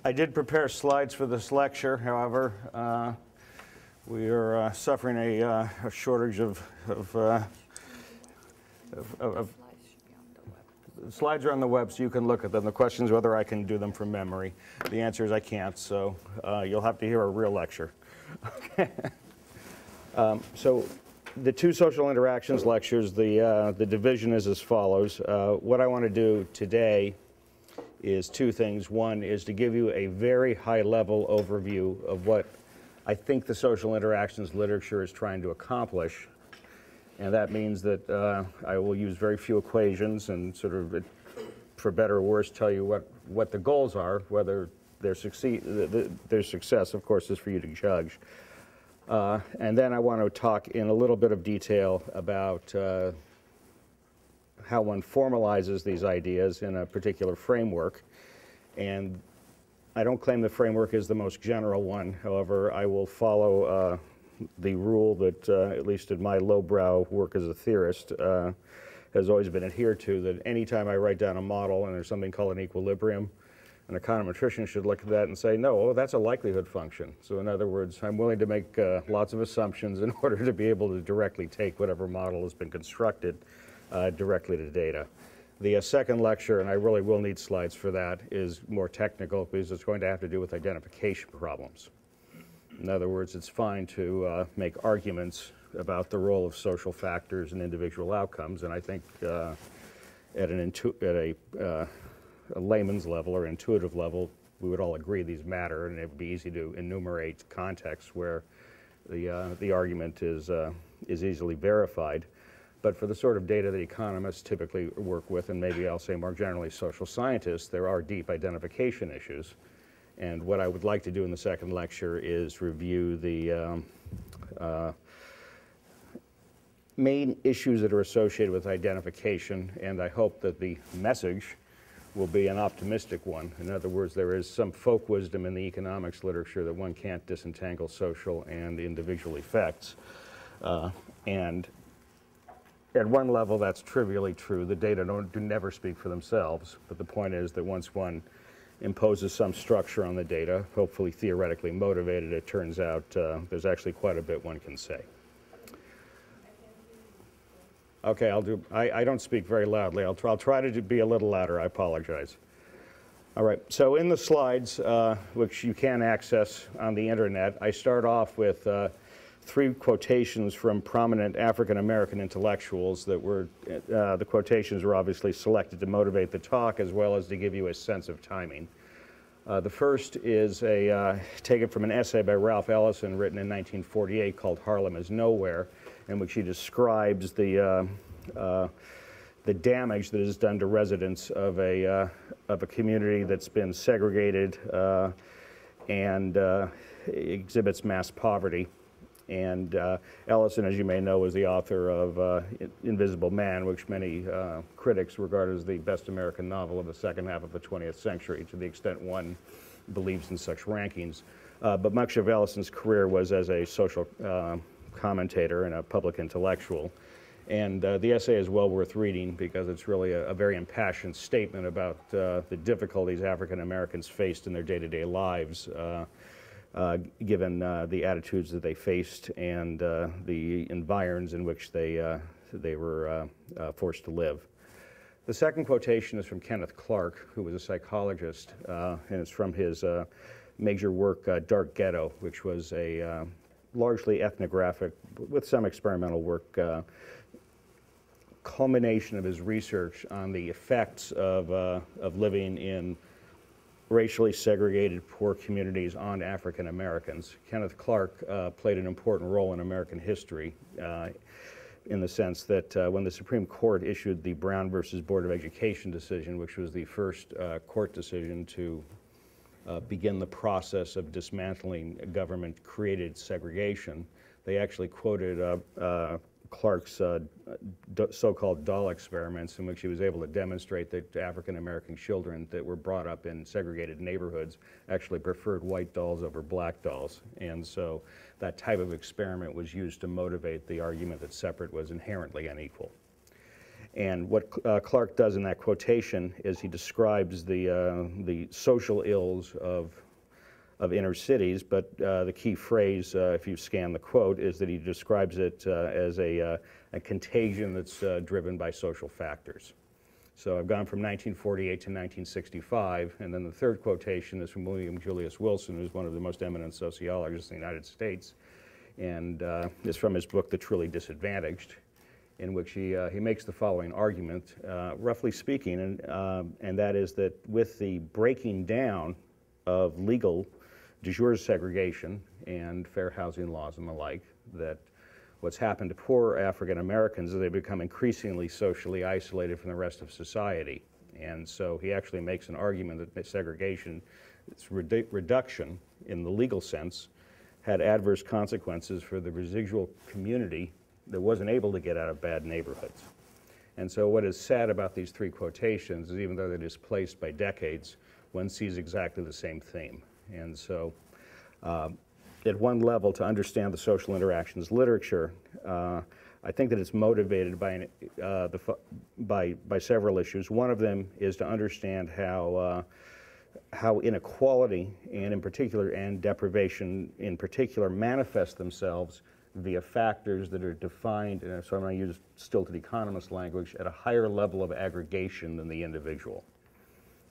I did prepare slides for this lecture. However, we are suffering a shortage of slides are on the web, so you can look at them. The question is whether I can do them from memory. The answer is I can't, so you'll have to hear a real lecture. Okay. So the two social interactions lectures, the division is as follows. What I want to do today is two things. One is to give you a very high-level overview of what I think the social interactions literature is trying to accomplish. And that means that I will use very few equations and sort of, for better or worse, tell you what the goals are. Whether their success, of course, is for you to judge. And then I want to talk in a little bit of detail about how one formalizes these ideas in a particular framework. And I don't claim the framework is the most general one. However, I will follow the rule that, at least in my lowbrow work as a theorist, has always been adhered to, that anytime I write down a model and there's something called an equilibrium, an econometrician should look at that and say, no, oh, that's a likelihood function. So in other words, I'm willing to make lots of assumptions in order to be able to directly take whatever model has been constructed directly to data. The second lecture, and I really will need slides for that, is more technical because it's going to have to do with identification problems. In other words, it's fine to make arguments about the role of social factors in individual outcomes, and I think at a layman's level or intuitive level, we would all agree these matter, and it would be easy to enumerate contexts where the argument is easily verified. But for the sort of data that economists typically work with, and maybe I'll say more generally social scientists, there are deep identification issues. And what I would like to do in the second lecture is review the main issues that are associated with identification, and I hope that the message will be an optimistic one. In other words, there is some folk wisdom in the economics literature that one can't disentangle social and individual effects. And at one level, that's trivially true. The data do never speak for themselves, but the point is that once one imposes some structure on the data, hopefully theoretically motivated, it turns out there's actually quite a bit one can say. Okay, I don't speak very loudly. I'll try to be a little louder. I apologize. All right, so in the slides, which you can access on the internet, I start off with three quotations from prominent African-American intellectuals that were, the quotations were obviously selected to motivate the talk as well as to give you a sense of timing. The first is taken from an essay by Ralph Ellison written in 1948 called Harlem is Nowhere, in which he describes the damage that is done to residents of a community that's been segregated and exhibits mass poverty. And Ellison, as you may know, was the author of Invisible Man, which many critics regard as the best American novel of the second half of the 20th century, to the extent one believes in such rankings. But much of Ellison's career was as a social commentator and a public intellectual. And the essay is well worth reading because it's really a very impassioned statement about the difficulties African Americans faced in their day-to-day lives, given the attitudes that they faced and the environs in which they were forced to live. The second quotation is from Kenneth Clark, who was a psychologist, and it's from his major work, Dark Ghetto, which was a largely ethnographic, with some experimental work, culmination of his research on the effects of living in racially segregated poor communities on African Americans. Kenneth Clark played an important role in American history in the sense that when the Supreme Court issued the Brown versus Board of Education decision, which was the first court decision to begin the process of dismantling government-created segregation, they actually quoted Clark's so-called doll experiments, in which he was able to demonstrate that African-American children that were brought up in segregated neighborhoods actually preferred white dolls over black dolls. And so that type of experiment was used to motivate the argument that separate was inherently unequal. And what Clark does in that quotation is he describes the social ills of inner cities, but the key phrase, if you scan the quote, is that he describes it as a contagion that's driven by social factors. So I've gone from 1948 to 1965, and then the third quotation is from William Julius Wilson, who's one of the most eminent sociologists in the United States, and is from his book, The Truly Disadvantaged, in which he makes the following argument, roughly speaking, and that is that with the breaking down of legal de jure segregation and fair housing laws and the like, that what's happened to poor African Americans is they become increasingly socially isolated from the rest of society. And so he actually makes an argument that segregation, its reduction in the legal sense, had adverse consequences for the residual community that wasn't able to get out of bad neighborhoods. And so what is sad about these three quotations is even though they're displaced by decades, one sees exactly the same theme. And so at one level, to understand the social interactions literature, I think that it's motivated by several issues. One of them is to understand how inequality and deprivation in particular manifest themselves via factors that are defined, so I'm going to use stilted economist language, at a higher level of aggregation than the individual.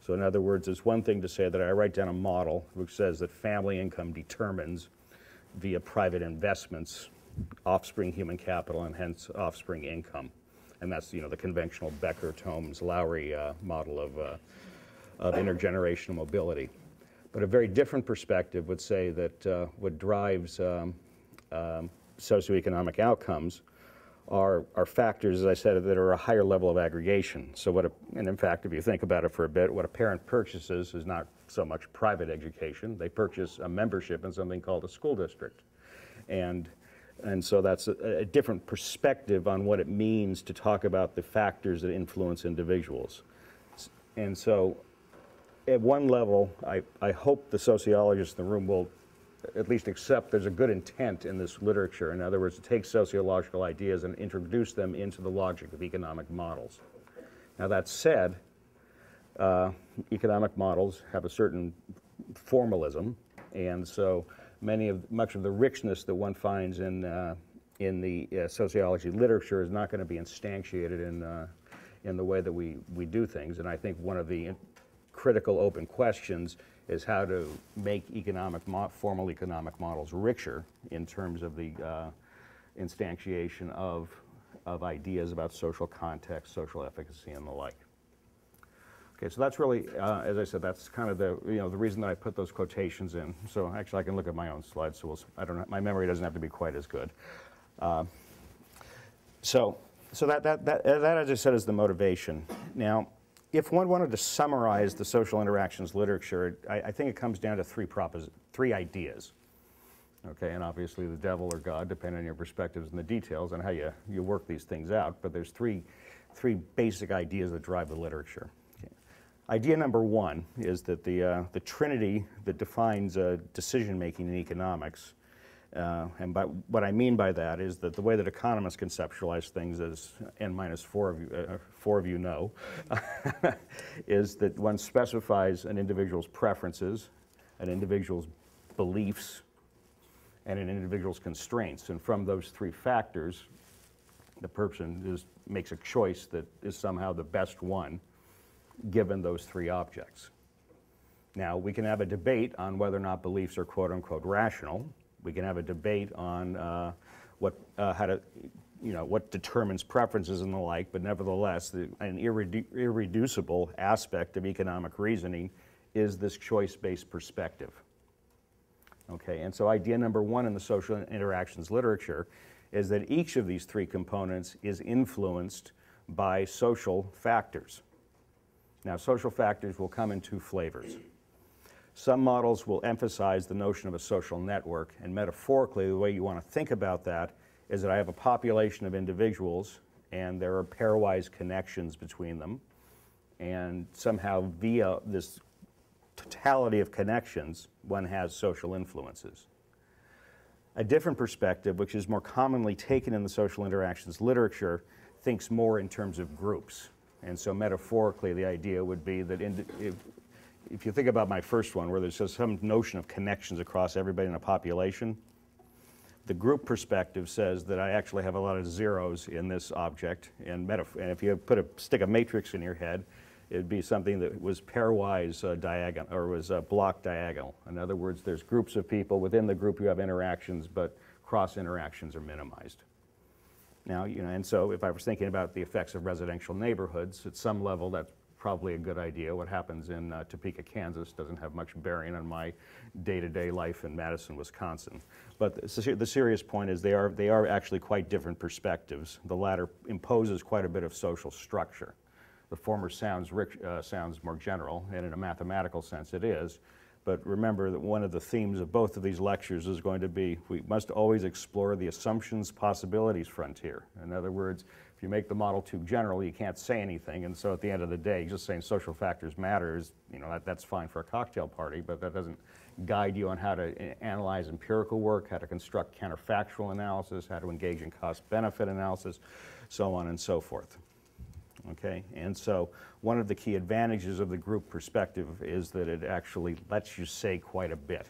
So in other words, it's one thing to say that I write down a model which says that family income determines via private investments offspring human capital and hence offspring income. And that's, the conventional Becker-Tomes-Lowry model of intergenerational mobility. But a very different perspective would say that what drives socioeconomic outcomes are factors, as I said, that are a higher level of aggregation. So and in fact, if you think about it for a bit, what a parent purchases is not so much private education. They purchase a membership in something called a school district. And so that's a different perspective on what it means to talk about the factors that influence individuals. And so at one level, I hope the sociologists in the room will at least accept there's a good intent in this literature. In other words, to take sociological ideas and introduce them into the logic of economic models. Now that said, economic models have a certain formalism, and so much of the richness that one finds in the sociology literature is not going to be instantiated in the way that we do things. And I think one of the critical open questions is how to make formal economic models richer in terms of the instantiation of ideas about social context, social efficacy, and the like. Okay, so that's really, as I said, that's kind of the reason that I put those quotations in. So actually, I can look at my own slides. So I don't know, my memory doesn't have to be quite as good. So that, as I said, is the motivation. Now, if one wanted to summarize the social interactions literature, I think it comes down to three ideas. Okay, and obviously the devil or God, depending on your perspectives and the details and how you work these things out, but there's three basic ideas that drive the literature. Okay. Idea number one is that the trinity that defines decision-making in economics, and what I mean by that is that the way that economists conceptualize things, as four of you know, is that one specifies an individual's preferences, an individual's beliefs, and an individual's constraints. And from those three factors, the person makes a choice that is somehow the best one, given those three objects. Now, we can have a debate on whether or not beliefs are quote-unquote rational. We can have a debate on what determines preferences and the like, but nevertheless, an irreducible aspect of economic reasoning is this choice-based perspective. Okay, and so idea number one in the social interactions literature is that each of these three components is influenced by social factors. Now, social factors will come in two flavors. Some models will emphasize the notion of a social network, and metaphorically, the way you want to think about that is that I have a population of individuals, and there are pairwise connections between them, and somehow via this totality of connections, one has social influences. A different perspective, which is more commonly taken in the social interactions literature, thinks more in terms of groups. And so metaphorically, the idea would be that if you think about my first one, where there's just some notion of connections across everybody in a population, the group perspective says that I actually have a lot of zeros in this object, and if you stick a matrix in your head, it'd be something that was pairwise diagonal, or was block diagonal. In other words, there's groups of people. Within the group you have interactions, but cross interactions are minimized. Now, and so if I was thinking about the effects of residential neighborhoods, at some level that's probably a good idea. What happens in Topeka, Kansas doesn't have much bearing on my day-to-day life in Madison, Wisconsin. But the serious point is they are actually quite different perspectives. The latter imposes quite a bit of social structure. The former sounds more general, and in a mathematical sense it is. But remember that one of the themes of both of these lectures is going to be, we must always explore the assumptions possibilities frontier. In other words, if you make the model too general, you can't say anything, and so at the end of the day, just saying social factors matter that's fine for a cocktail party, but that doesn't guide you on how to analyze empirical work, how to construct counterfactual analysis, how to engage in cost-benefit analysis, so on and so forth. Okay, and so one of the key advantages of the group perspective is that it actually lets you say quite a bit.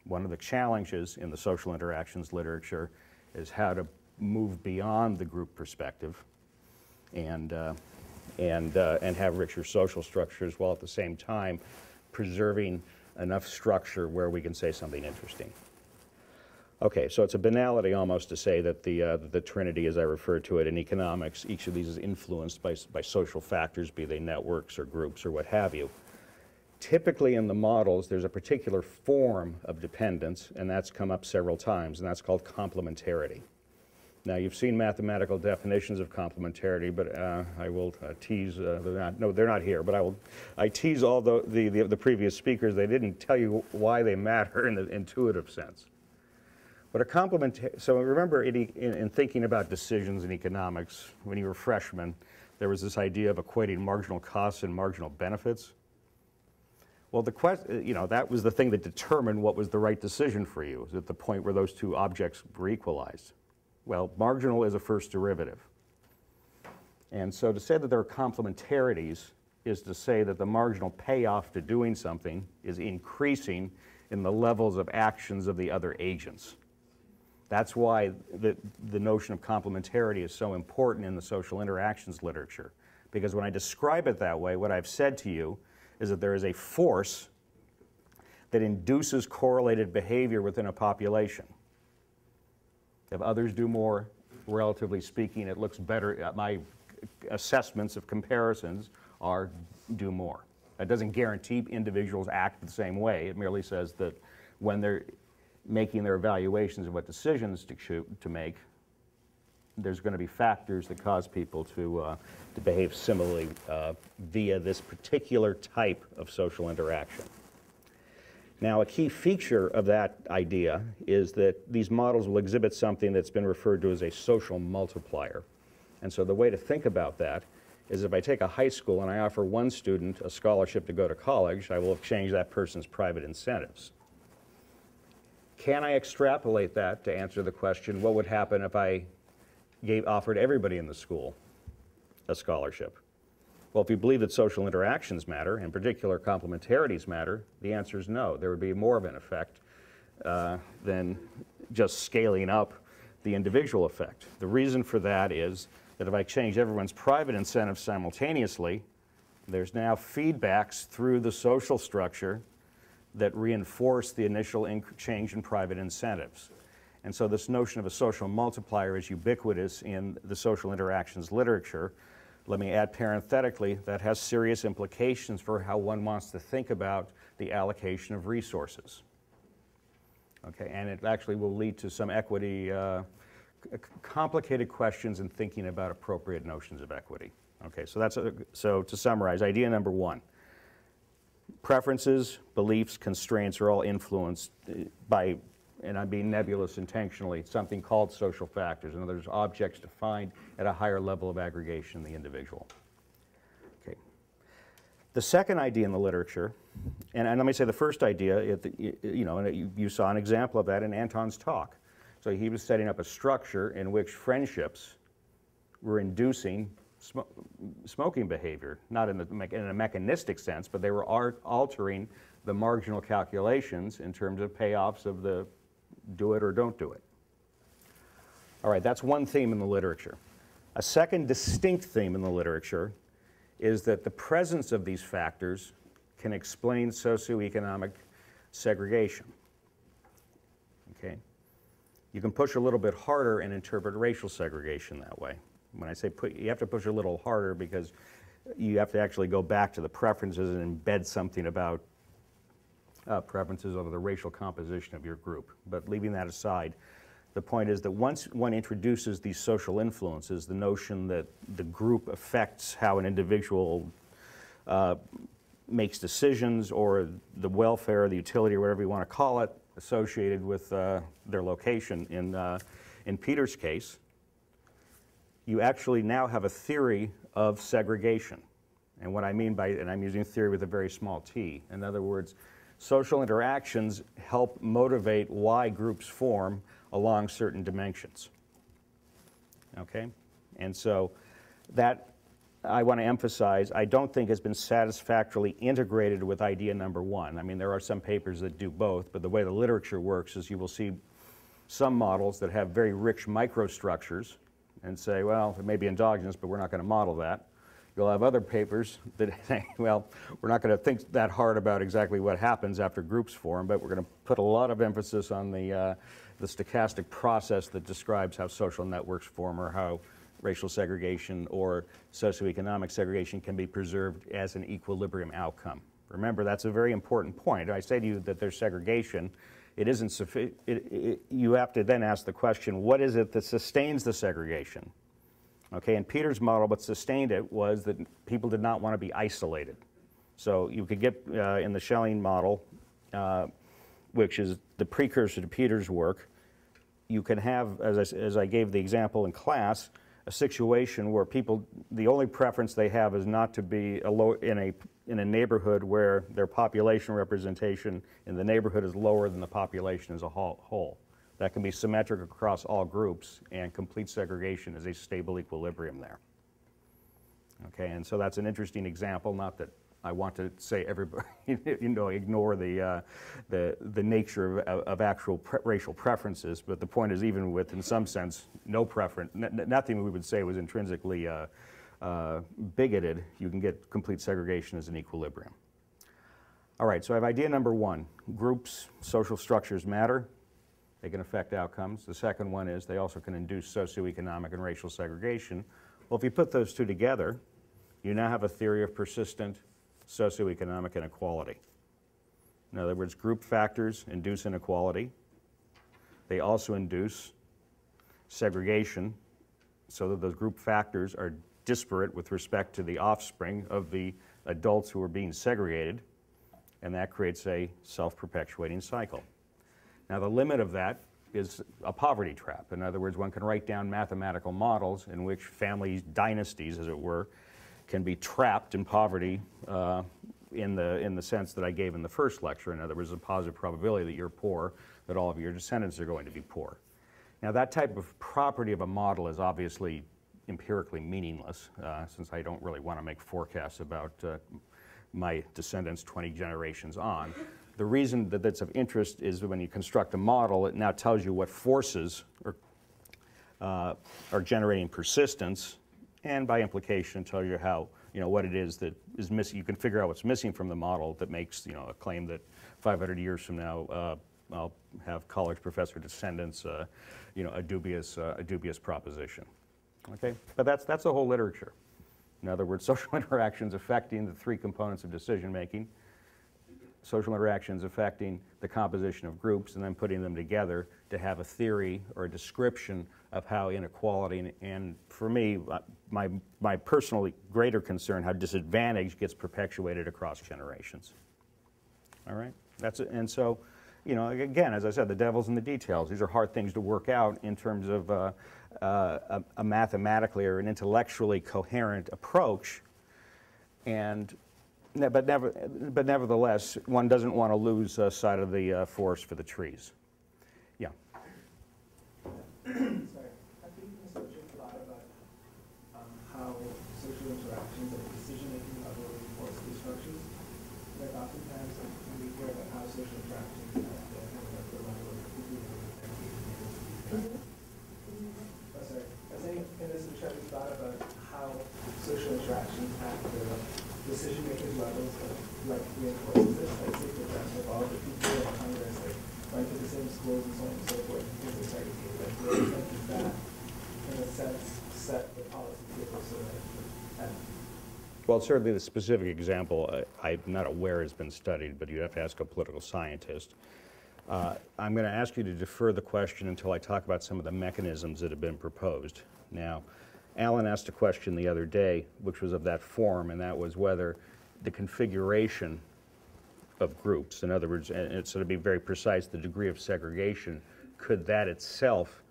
One of the challenges in the social interactions literature is how to move beyond the group perspective and have richer social structures while at the same time preserving enough structure where we can say something interesting. Okay, so it's a banality almost to say that the trinity, as I refer to it in economics, each of these is influenced by social factors, be they networks or groups or what have you. Typically in the models, there's a particular form of dependence, and that's come up several times, and that's called complementarity. Now, you've seen mathematical definitions of complementarity, but I will tease, they're not here, but I tease all the previous speakers. They didn't tell you why they matter in the intuitive sense. But so remember in thinking about decisions in economics, when you were freshmen, there was this idea of equating marginal costs and marginal benefits. Well, that was the thing that determined what was the right decision for you, was at the point where those two objects were equalized. Well, marginal is a first derivative. And so to say that there are complementarities is to say that the marginal payoff to doing something is increasing in the levels of actions of the other agents. That's why the notion of complementarity is so important in the social interactions literature. Because when I describe it that way, what I've said to you is that there is a force that induces correlated behavior within a population. If others do more, relatively speaking, it looks better. My assessments of comparisons are do more. That doesn't guarantee individuals act the same way. It merely says that when they're making their evaluations of what decisions to make, there's going to be factors that cause people to behave similarly via this particular type of social interaction. Now, a key feature of that idea is that these models will exhibit something that's been referred to as a social multiplier. And so the way to think about that is if I take a high school and I offer one student a scholarship to go to college, I will exchange that person's private incentives. Can I extrapolate that to answer the question, what would happen if I offered everybody in the school a scholarship? Well, if you believe that social interactions matter, in particular complementarities matter, the answer is no. There would be more of an effect than just scaling up the individual effect. The reason for that is that if I change everyone's private incentives simultaneously, there's now feedbacks through the social structure that reinforce the initial change in private incentives. And so this notion of a social multiplier is ubiquitous in the social interactions literature. Let me add parenthetically, that has serious implications for how one wants to think about the allocation of resources. Okay, and it actually will lead to some equity, complicated questions in thinking about appropriate notions of equity. Okay, so to summarize, idea number one, preferences, beliefs, constraints are all influenced by, and I'm being nebulous intentionally, something called social factors. In other words, objects defined at a higher level of aggregation in the individual. Okay. The second idea in the literature, and let me say the first idea, you saw an example of that in Anton's talk. So he was setting up a structure in which friendships were inducing smoking behavior, not in a mechanistic sense, but they were altering the marginal calculations in terms of payoffs of the do it or don't do it. All right, that's one theme in the literature. A second distinct theme in the literature is that the presence of these factors can explain socioeconomic segregation. Okay? You can push a little bit harder and interpret racial segregation that way. When I say you have to push a little harder because you have to actually go back to the preferences and embed something about preferences over the racial composition of your group. But leaving that aside, the point is that once one introduces these social influences, the notion that the group affects how an individual makes decisions, or the welfare, the utility, or whatever you want to call it, associated with their location in Peter's case, you actually now have a theory of segregation. And what I mean by, and I'm using theory with a very small t, in other words, social interactions help motivate why groups form along certain dimensions. Okay? And so that, I want to emphasize, I don't think has been satisfactorily integrated with idea number one. I mean, there are some papers that do both, but the way the literature works is you will see some models that have very rich microstructures and say, well, it may be endogenous, but we're not going to model that. You'll have other papers that say, well, we're not going to think that hard about exactly what happens after groups form, but we're going to put a lot of emphasis on the stochastic process that describes how social networks form, or how racial segregation or socioeconomic segregation can be preserved as an equilibrium outcome. Remember, that's a very important point. I say to you that there's segregation. It isn't sufficient. You have to then ask the question, what is it that sustains the segregation? Okay, in Peter's model, what sustained it was that people did not want to be isolated. So you could get, in the Schelling model, which is the precursor to Peter's work, you can have, as I gave the example in class, a situation where people, the only preference they have is not to be in a neighborhood where their population representation in the neighborhood is lower than the population as a whole. That can be symmetric across all groups, and complete segregation is a stable equilibrium there. Okay, and so that's an interesting example, not that I want to say everybody, ignore the nature of actual racial preferences, but the point is, even with, in some sense, no preference, nothing we would say was intrinsically bigoted, you can get complete segregation as an equilibrium. All right, so I have idea number one. Groups, social structures matter. They can affect outcomes. The second one is they also can induce socioeconomic and racial segregation. Well, if you put those two together, you now have a theory of persistent socioeconomic inequality. In other words, group factors induce inequality. They also induce segregation, so that those group factors are disparate with respect to the offspring of the adults who are being segregated, and that creates a self-perpetuating cycle. Now, the limit of that is a poverty trap. In other words, one can write down mathematical models in which family dynasties, as it were, can be trapped in poverty in the sense that I gave in the first lecture. In other words, a positive probability that you're poor, that all of your descendants are going to be poor. Now, that type of property of a model is obviously empirically meaningless, since I don't really want to make forecasts about my descendants 20 generations on. The reason that that's of interest is when you construct a model, it now tells you what forces are generating persistence, and by implication tells you how, what it is that is missing. You can figure out what's missing from the model that makes, a claim that 500 years from now I'll have college professor descendants, a dubious proposition. Okay, but that's the whole literature. In other words, social interactions affecting the three components of decision making, social interactions affecting the composition of groups, and then putting them together to have a theory or a description of how inequality, and for me, my personally greater concern, how disadvantage gets perpetuated across generations. All right, that's it. And so, again, as I said, the devil's in the details. These are hard things to work out in terms of a mathematically or an intellectually coherent approach, but nevertheless, one doesn't want to lose sight of the forest for the trees. Yeah. Sorry, I think Mr. Jim thought about interactions at the decision-making level reinforce these structures. Like oftentimes when we hear about how social interactions at the analytical level of oh, sorry. I was saying in this lecture we thought about how social interactions at the decision-making levels of like reinforces this. Like say for example, all the people in Congress like went to the same schools and so on and so forth because they segregated. Like the extent is that in a sense set the policy table so that well, certainly the specific example I'm not aware has been studied, but you have to ask a political scientist. I'm going to ask you to defer the question until I talk about some of the mechanisms that have been proposed. Now, Alan asked a question the other day, which was of that form, and that was whether the configuration of groups, in other words, and so to be very precise, the degree of segregation, could that itself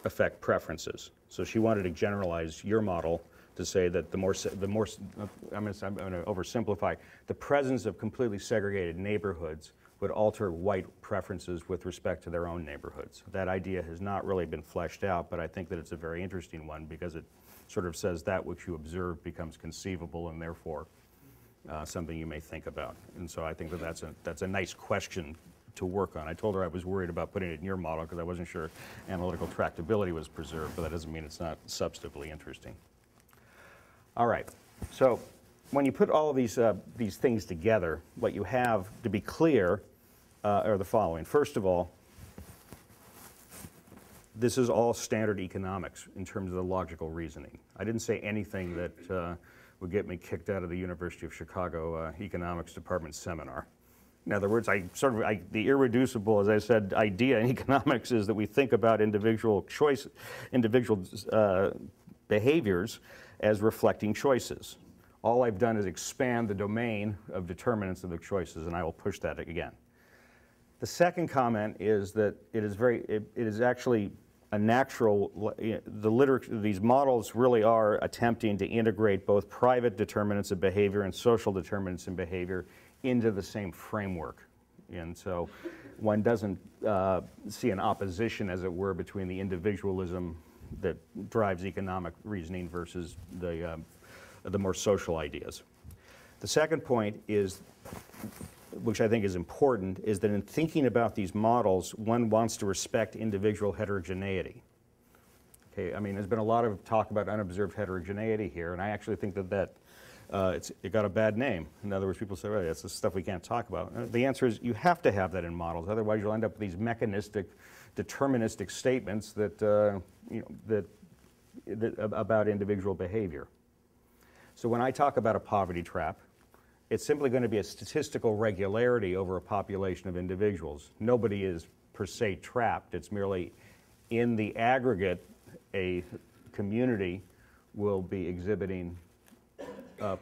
affect preferences? So she wanted to generalize your model to say that I'm going to oversimplify, the presence of completely segregated neighborhoods would alter white preferences with respect to their own neighborhoods. That idea has not really been fleshed out, but I think that it's a very interesting one because it sort of says that which you observe becomes conceivable and therefore something you may think about. And so I think that that's a nice question to work on. I told her I was worried about putting it in your model because I wasn't sure analytical tractability was preserved, but that doesn't mean it's not substantively interesting. All right, so when you put all of these things together, what you have, to be clear, are the following. First of all, this is all standard economics in terms of the logical reasoning. I didn't say anything that would get me kicked out of the University of Chicago economics department seminar. In other words, the irreducible, as I said, idea in economics is that we think about individual behaviors as reflecting choices. All I've done is expand the domain of determinants of the choices, and I will push that again. The second comment is that it is actually a natural, these models really are attempting to integrate both private determinants of behavior and social determinants in behavior into the same framework. And so one doesn't see an opposition, as it were, between the individualism that drives economic reasoning versus the more social ideas. The second point is, which I think is important, is that in thinking about these models, one wants to respect individual heterogeneity. Okay, I mean, there's been a lot of talk about unobserved heterogeneity here, and I actually think that it got a bad name. In other words, people say, well, that's the stuff we can't talk about. The answer is you have to have that in models, otherwise you'll end up with these mechanistic, deterministic statements that, about individual behavior. So when I talk about a poverty trap, it's simply going to be a statistical regularity over a population of individuals. Nobody is per se trapped. It's merely in the aggregate, a community will be exhibiting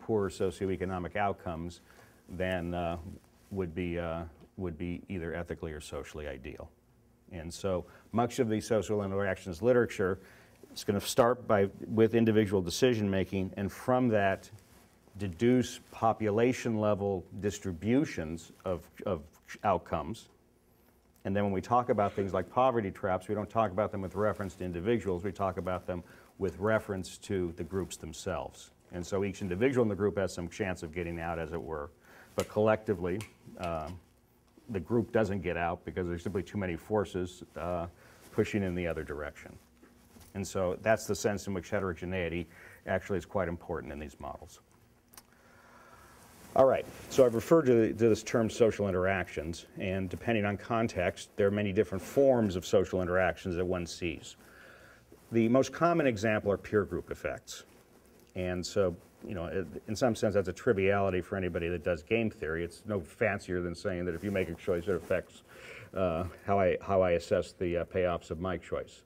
poorer socioeconomic outcomes than would be either ethically or socially ideal. And so much of the social interactions literature is going to start with individual decision making, and from that deduce population level distributions of outcomes. And then when we talk about things like poverty traps, we don't talk about them with reference to individuals, we talk about them with reference to the groups themselves. And so each individual in the group has some chance of getting out, as it were. But collectively, the group doesn't get out because there's simply too many forces pushing in the other direction. And so that's the sense in which heterogeneity actually is quite important in these models. All right, so I've referred to this term social interactions, and depending on context, there are many different forms of social interactions that one sees. The most common example are peer group effects. And so, you know, in some sense, that's a triviality for anybody that does game theory. It's no fancier than saying that if you make a choice, it affects how I assess the payoffs of my choice.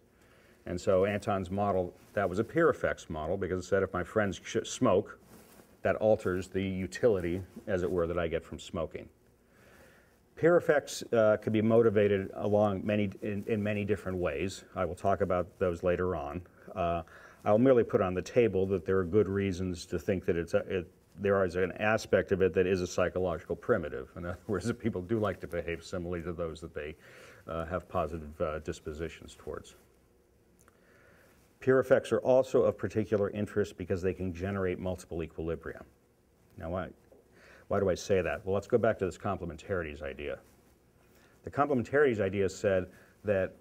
And so Anton's model, that was a peer effects model, because it said if my friends smoke, that alters the utility, as it were, that I get from smoking. Peer effects can be motivated in many different ways. I will talk about those later on. I'll merely put on the table that there are good reasons to think that there is an aspect of it that is a psychological primitive. In other words, that people do like to behave similarly to those that they have positive dispositions towards. Peer effects are also of particular interest because they can generate multiple equilibria. Now, why do I say that? Well, let's go back to this complementarities idea. The complementarities idea said that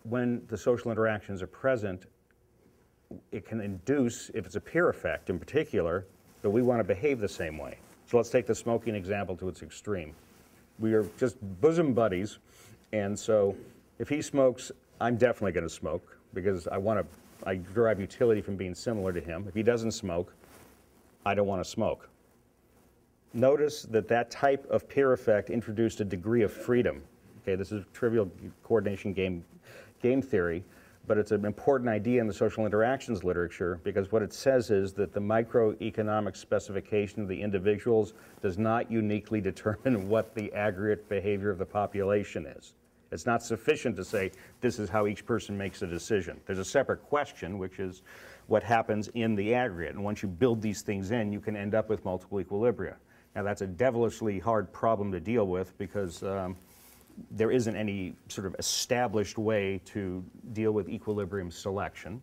when the social interactions are present, it can induce, if it's a peer effect in particular, that we want to behave the same way. So let's take the smoking example to its extreme. We are just bosom buddies, and so if he smokes, I'm definitely going to smoke because I derive utility from being similar to him. If he doesn't smoke, I don't want to smoke. Notice that that type of peer effect introduced a degree of freedom. Okay, this is trivial coordination game theory, but it's an important idea in the social interactions literature because what it says is that the microeconomic specification of the individuals does not uniquely determine what the aggregate behavior of the population is. It's not sufficient to say this is how each person makes a decision. There's a separate question, which is what happens in the aggregate. And once you build these things in, you can end up with multiple equilibria. Now, that's a devilishly hard problem to deal with because there isn't any sort of established way to deal with equilibrium selection.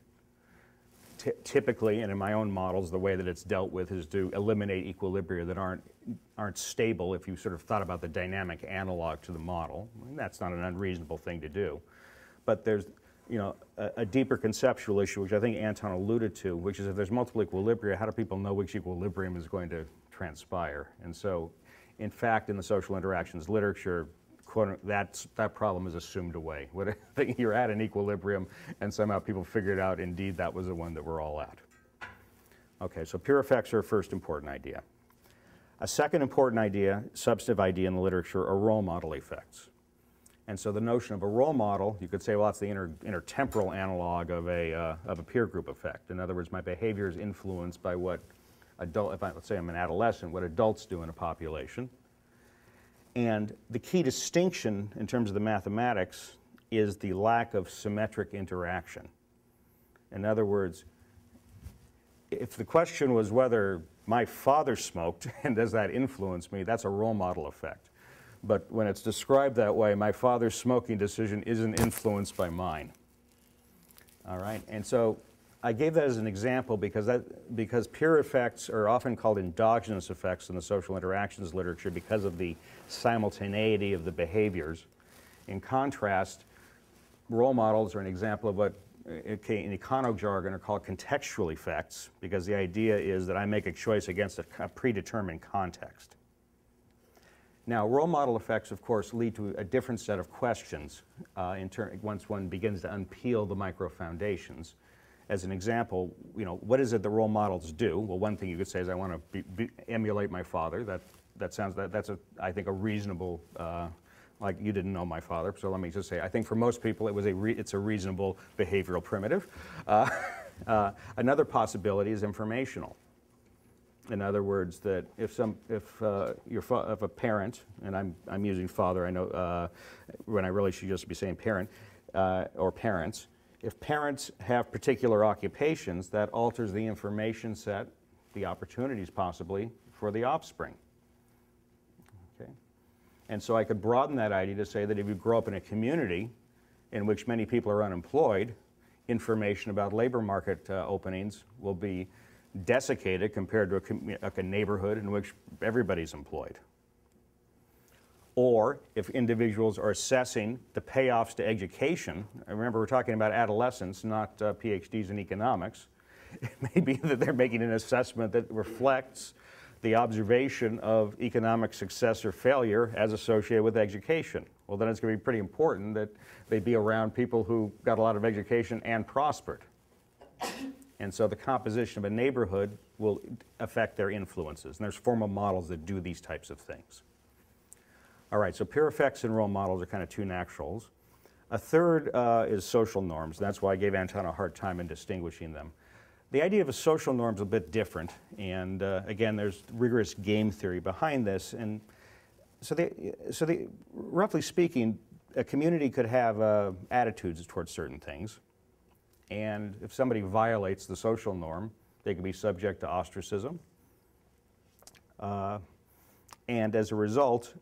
Typically, and in my own models, the way that it's dealt with is to eliminate equilibria that aren't stable if you sort of thought about the dynamic analog to the model. And that's not an unreasonable thing to do. But there's a deeper conceptual issue, which I think Anton alluded to, which is if there's multiple equilibria, how do people know which equilibrium is going to transpire? And so, in fact, in the social interactions literature, that problem is assumed away. You're at an equilibrium, and somehow people figured out, indeed, that was the one that we're all at. Okay, so peer effects are a first important idea. A second important idea, substantive idea in the literature, are role model effects. And so the notion of a role model, you could say, well, that's the intertemporal analog of a peer group effect. In other words, my behavior is influenced by what let's say I'm an adolescent, what adults do in a population. And the key distinction in terms of the mathematics is the lack of symmetric interaction. In other words, if the question was whether my father smoked and does that influence me, that's a role model effect. But when it's described that way, my father's smoking decision isn't influenced by mine. All right, and so I gave that as an example because peer effects are often called endogenous effects in the social interactions literature because of the simultaneity of the behaviors. In contrast, role models are an example of what in econo jargon are called contextual effects because the idea is that I make a choice against a predetermined context. Now, role model effects, of course, lead to a different set of questions once one begins to unpeel the micro foundations. As an example, what is it the role models do? Well, one thing you could say is I want to emulate my father. That's I think a reasonable, like you didn't know my father, so let me just say, I think for most people it's a reasonable behavioral primitive. Another possibility is informational. In other words, that if a parent, and I'm using father, I know when I really should just be saying parent or parents. If parents have particular occupations, that alters the information set, the opportunities possibly, for the offspring. Okay? And so I could broaden that idea to say that if you grow up in a community in which many people are unemployed, information about labor market openings will be desiccated compared to a neighborhood in which everybody's employed. Or if individuals are assessing the payoffs to education, remember we're talking about adolescents, not PhDs in economics, it may be that they're making an assessment that reflects the observation of economic success or failure as associated with education. Well, then it's going to be pretty important that they be around people who got a lot of education and prospered. And so the composition of a neighborhood will affect their influences. And there's formal models that do these types of things. All right, so peer effects and role models are kind of two naturals. A third is social norms. That's why I gave Anton a hard time in distinguishing them. The idea of a social norm is a bit different. And again, there's rigorous game theory behind this. And so roughly speaking, a community could have attitudes towards certain things. And if somebody violates the social norm, they can be subject to ostracism. And as a result,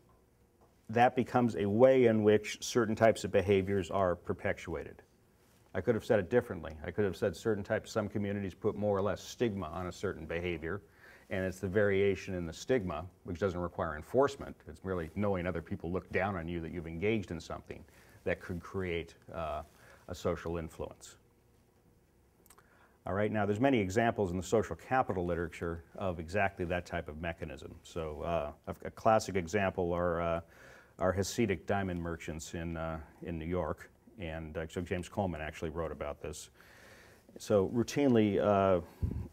that becomes a way in which certain types of behaviors are perpetuated. I could have said it differently. I could have said some communities put more or less stigma on a certain behavior, and it's the variation in the stigma, which doesn't require enforcement. It's merely knowing other people look down on you that you've engaged in something that could create a social influence. All right, now there's many examples in the social capital literature of exactly that type of mechanism. So a classic example are Hasidic diamond merchants in New York, and so James Coleman actually wrote about this. So routinely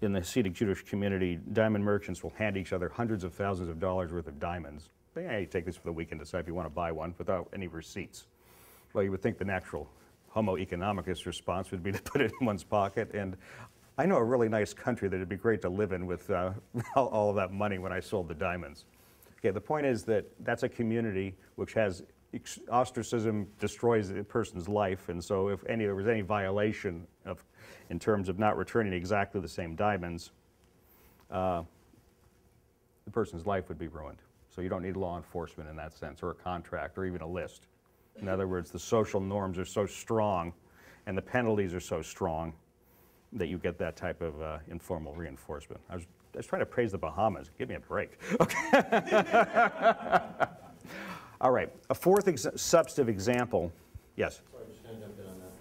in the Hasidic Jewish community, diamond merchants will hand each other hundreds of thousands of dollars worth of diamonds. Hey, take this for the weekend, decide if you want to buy one, without any receipts. Well, you would think the natural Homo economicus response would be to put it in one's pocket. And I know a really nice country that it'd be great to live in with all of that money when I sold the diamonds. Okay, the point is that that's a community which has ostracism, destroys a person's life, and so if there was any violation in terms of not returning exactly the same diamonds, the person's life would be ruined. So you don't need law enforcement in that sense, or a contract, or even a list. In other words, the social norms are so strong and the penalties are so strong that you get that type of informal reinforcement. I was trying to praise the Bahamas. Give me a break. Okay. All right, a fourth substantive example. Yes? Sorry, just going to jump in on that.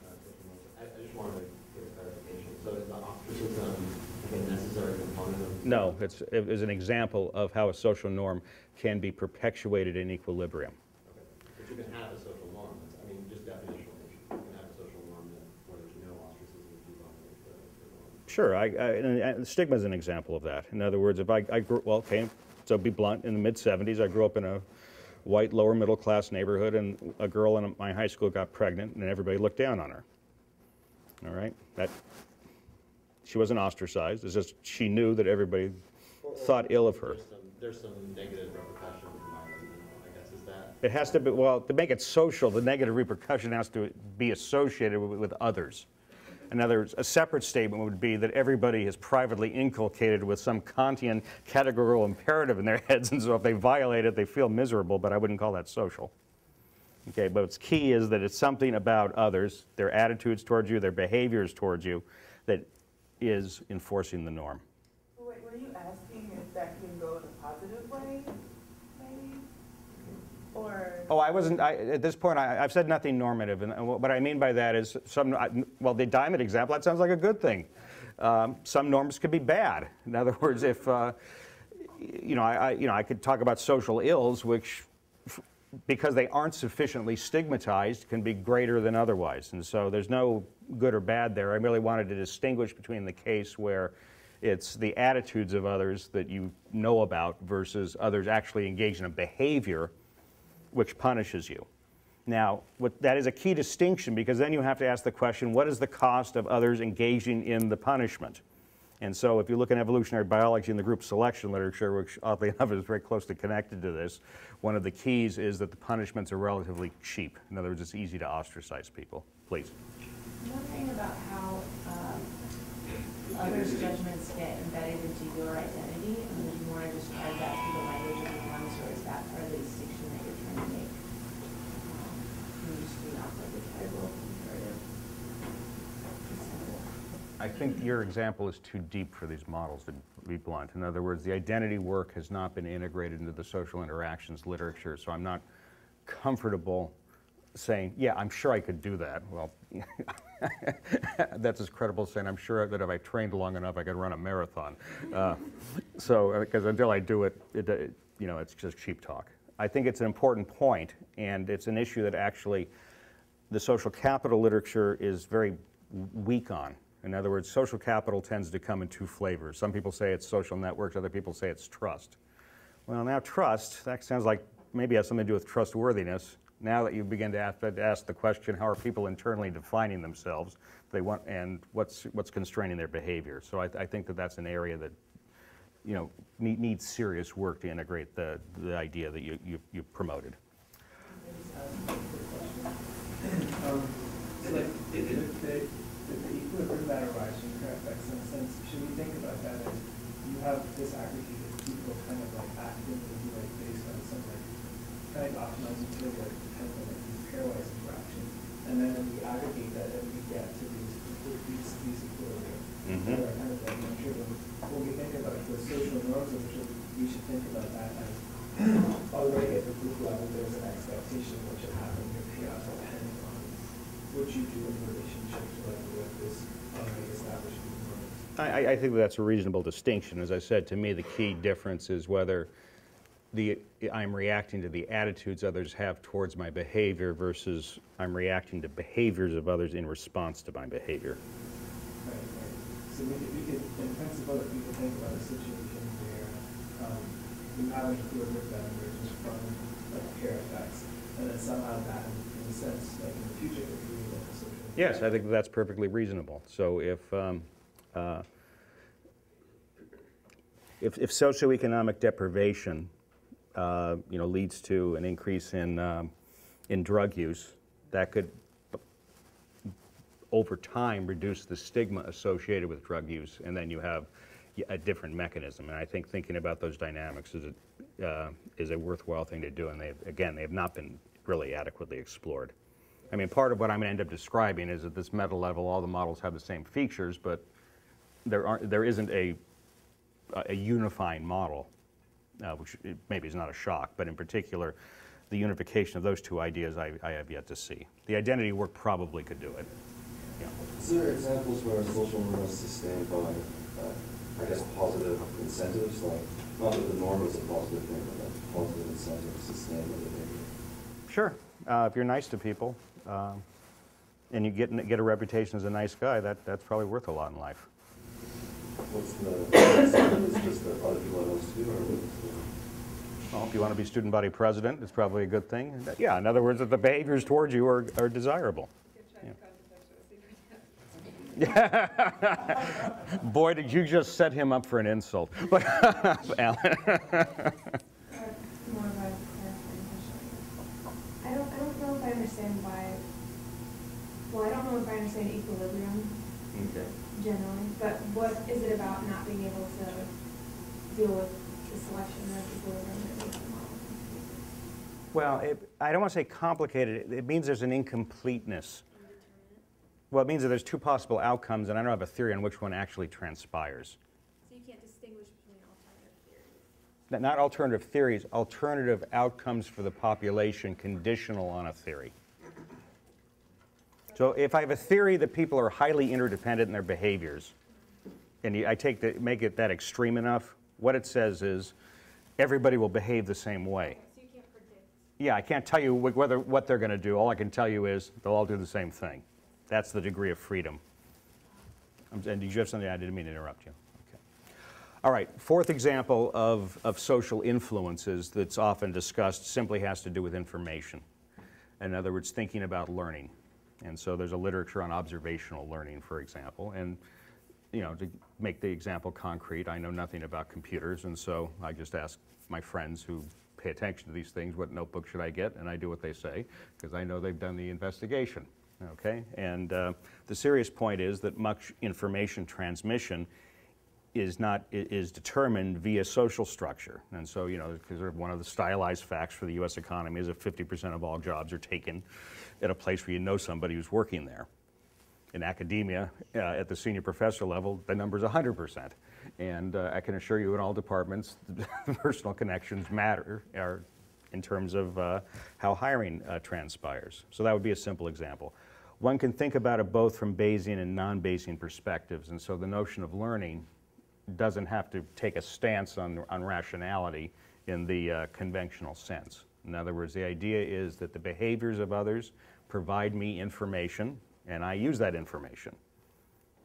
I just wanted to get a clarification. So is the ostracism a necessary component of? No, it is an example of how a social norm can be perpetuated in equilibrium. Okay, but you can have a social norm. I mean, just definitionally, you can have a social norm where there's no ostracism if you violate the norm. Sure, stigma is an example of that. In other words, if I grew, well, okay, so be blunt, in the mid-'70s, I grew up in a white lower middle class neighborhood, and a girl in my high school got pregnant and everybody looked down on her. All right, she wasn't ostracized, it's just she knew that everybody thought ill of her. There's some negative repercussions, I guess, is that? It has to be, well, to make it social, the negative repercussion has to be associated with others. In other words, a separate statement would be that everybody is privately inculcated with some Kantian categorical imperative in their heads, and so if they violate it, they feel miserable, but I wouldn't call that social. Okay, but what's key is that it's something about others, their attitudes towards you, their behaviors towards you, that is enforcing the norm. Wait, were you asking if that can go in a positive way, maybe? Or? Oh, I wasn't, at this point, I've said nothing normative, and what I mean by that is well, the diamond example, that sounds like a good thing. Some norms could be bad. In other words, if, I could talk about social ills, which, because they aren't sufficiently stigmatized, can be greater than otherwise. And so there's no good or bad there. I really wanted to distinguish between the case where it's the attitudes of others that you know about versus others actually engage in a behavior which punishes you. Now, that is a key distinction, because then you have to ask the question, what is the cost of others engaging in the punishment? And so if you look in evolutionary biology in the group selection literature, which oddly enough is very closely connected to this, one of the keys is that the punishments are relatively cheap. In other words, it's easy to ostracize people. Please. I'm wondering about how others' judgments get embedded into your identity, and then you want to describe that through the language of the norms, or is that part of the distinction that you're trying to make? Can you just read off like a categorical comparative example? I think your example is too deep for these models, to be blunt. In other words, the identity work has not been integrated into the social interactions literature, so I'm not comfortable saying, yeah, I'm sure I could do that. Well, that's as credible as saying, I'm sure that if I trained long enough, I could run a marathon. Because until I do it, it's just cheap talk. I think it's an important point, and it's an issue that actually the social capital literature is very weak on. In other words, social capital tends to come in two flavors. Some people say it's social networks, other people say it's trust. Well, now trust, that sounds like maybe has something to do with trustworthiness. Now that you begin to ask the question, how are people internally defining themselves, and what's constraining their behavior? So I think that that's an area that needs serious work to integrate the idea that you promoted. The equilibrium that arises from your effects, in a sense, should we think about that as you have this aggregated people kind of like acting based on some kind of optimizing behavior that depends on these pairwise interactions, and And then we aggregate that and we get to these equilibrium. That are kind of like driven. When we think about the social norms of which we should think about that as already at the group level there's an expectation of what should happen in your chaos depending on what you do in relationship to like with this already established group norms. I think that's a reasonable distinction. As I said, to me the key difference is whether I'm reacting to the attitudes others have towards my behavior versus I'm reacting to behaviors of others in response to my behavior. Right. So we could, in principle, if we could think about a situation where you have an equilibrium that emerges from like peer effects, and then somehow that, in a sense, like in the future, could be like a social. Yes, I think that's perfectly reasonable. So if socioeconomic deprivation leads to an increase in drug use, that could over time reduce the stigma associated with drug use, and then you have a different mechanism. And I think thinking about those dynamics is a worthwhile thing to do, and they have not been really adequately explored. I mean, part of what I'm going to end up describing is at this meta level, all the models have the same features, but there isn't a unifying model, which maybe is not a shock, but in particular, the unification of those two ideas I have yet to see. The identity work probably could do it. Yeah. Is there examples where social norm is sustained by, I guess, positive incentives? Like, not that the norm is a positive thing, but like positive incentives sustain the behavior? Sure. If you're nice to people and you get a reputation as a nice guy, that's probably worth a lot in life. What's the incentive? Is just that other people are nice to you, or what's Well, if you want to be student body president, it's probably a good thing. Yeah, in other words, that the behaviors towards you are desirable. Boy, did you just set him up for an insult. Alan. More of a clarifying question. I don't know if I understand why. Well, I don't know if I understand equilibrium generally, but what is it about not being able to deal with the selection of equilibrium that makes the model confusing? Well, I don't want to say complicated. It means there's an incompleteness. Well, it means that there's two possible outcomes, and I don't have a theory on which one actually transpires. So you can't distinguish between alternative theories? Not alternative theories, alternative outcomes for the population conditional on a theory. So if I have a theory that people are highly interdependent in their behaviors, and I make it that extreme enough, what it says is everybody will behave the same way. So you can't predict? Yeah, I can't tell you what they're going to do. All I can tell you is they'll all do the same thing. That's the degree of freedom. And did you have something? I didn't mean to interrupt you. Okay. All right, fourth example of social influences that's often discussed simply has to do with information. In other words, thinking about learning. And so there's a literature on observational learning, for example. And to make the example concrete, I know nothing about computers, and so I just ask my friends who pay attention to these things, what notebook should I get? And I do what they say, because I know they've done the investigation. Okay, and the serious point is that much information transmission is determined via social structure, and so because one of the stylized facts for the U.S. economy is that 50% of all jobs are taken at a place where you know somebody who's working there. In academia, at the senior professor level, the number is 100%, and I can assure you, in all departments, personal connections matter. In terms of how hiring transpires. So that would be a simple example. One can think about it both from Bayesian and non-Bayesian perspectives, and so the notion of learning doesn't have to take a stance on rationality in the conventional sense. In other words, the idea is that the behaviors of others provide me information, and I use that information.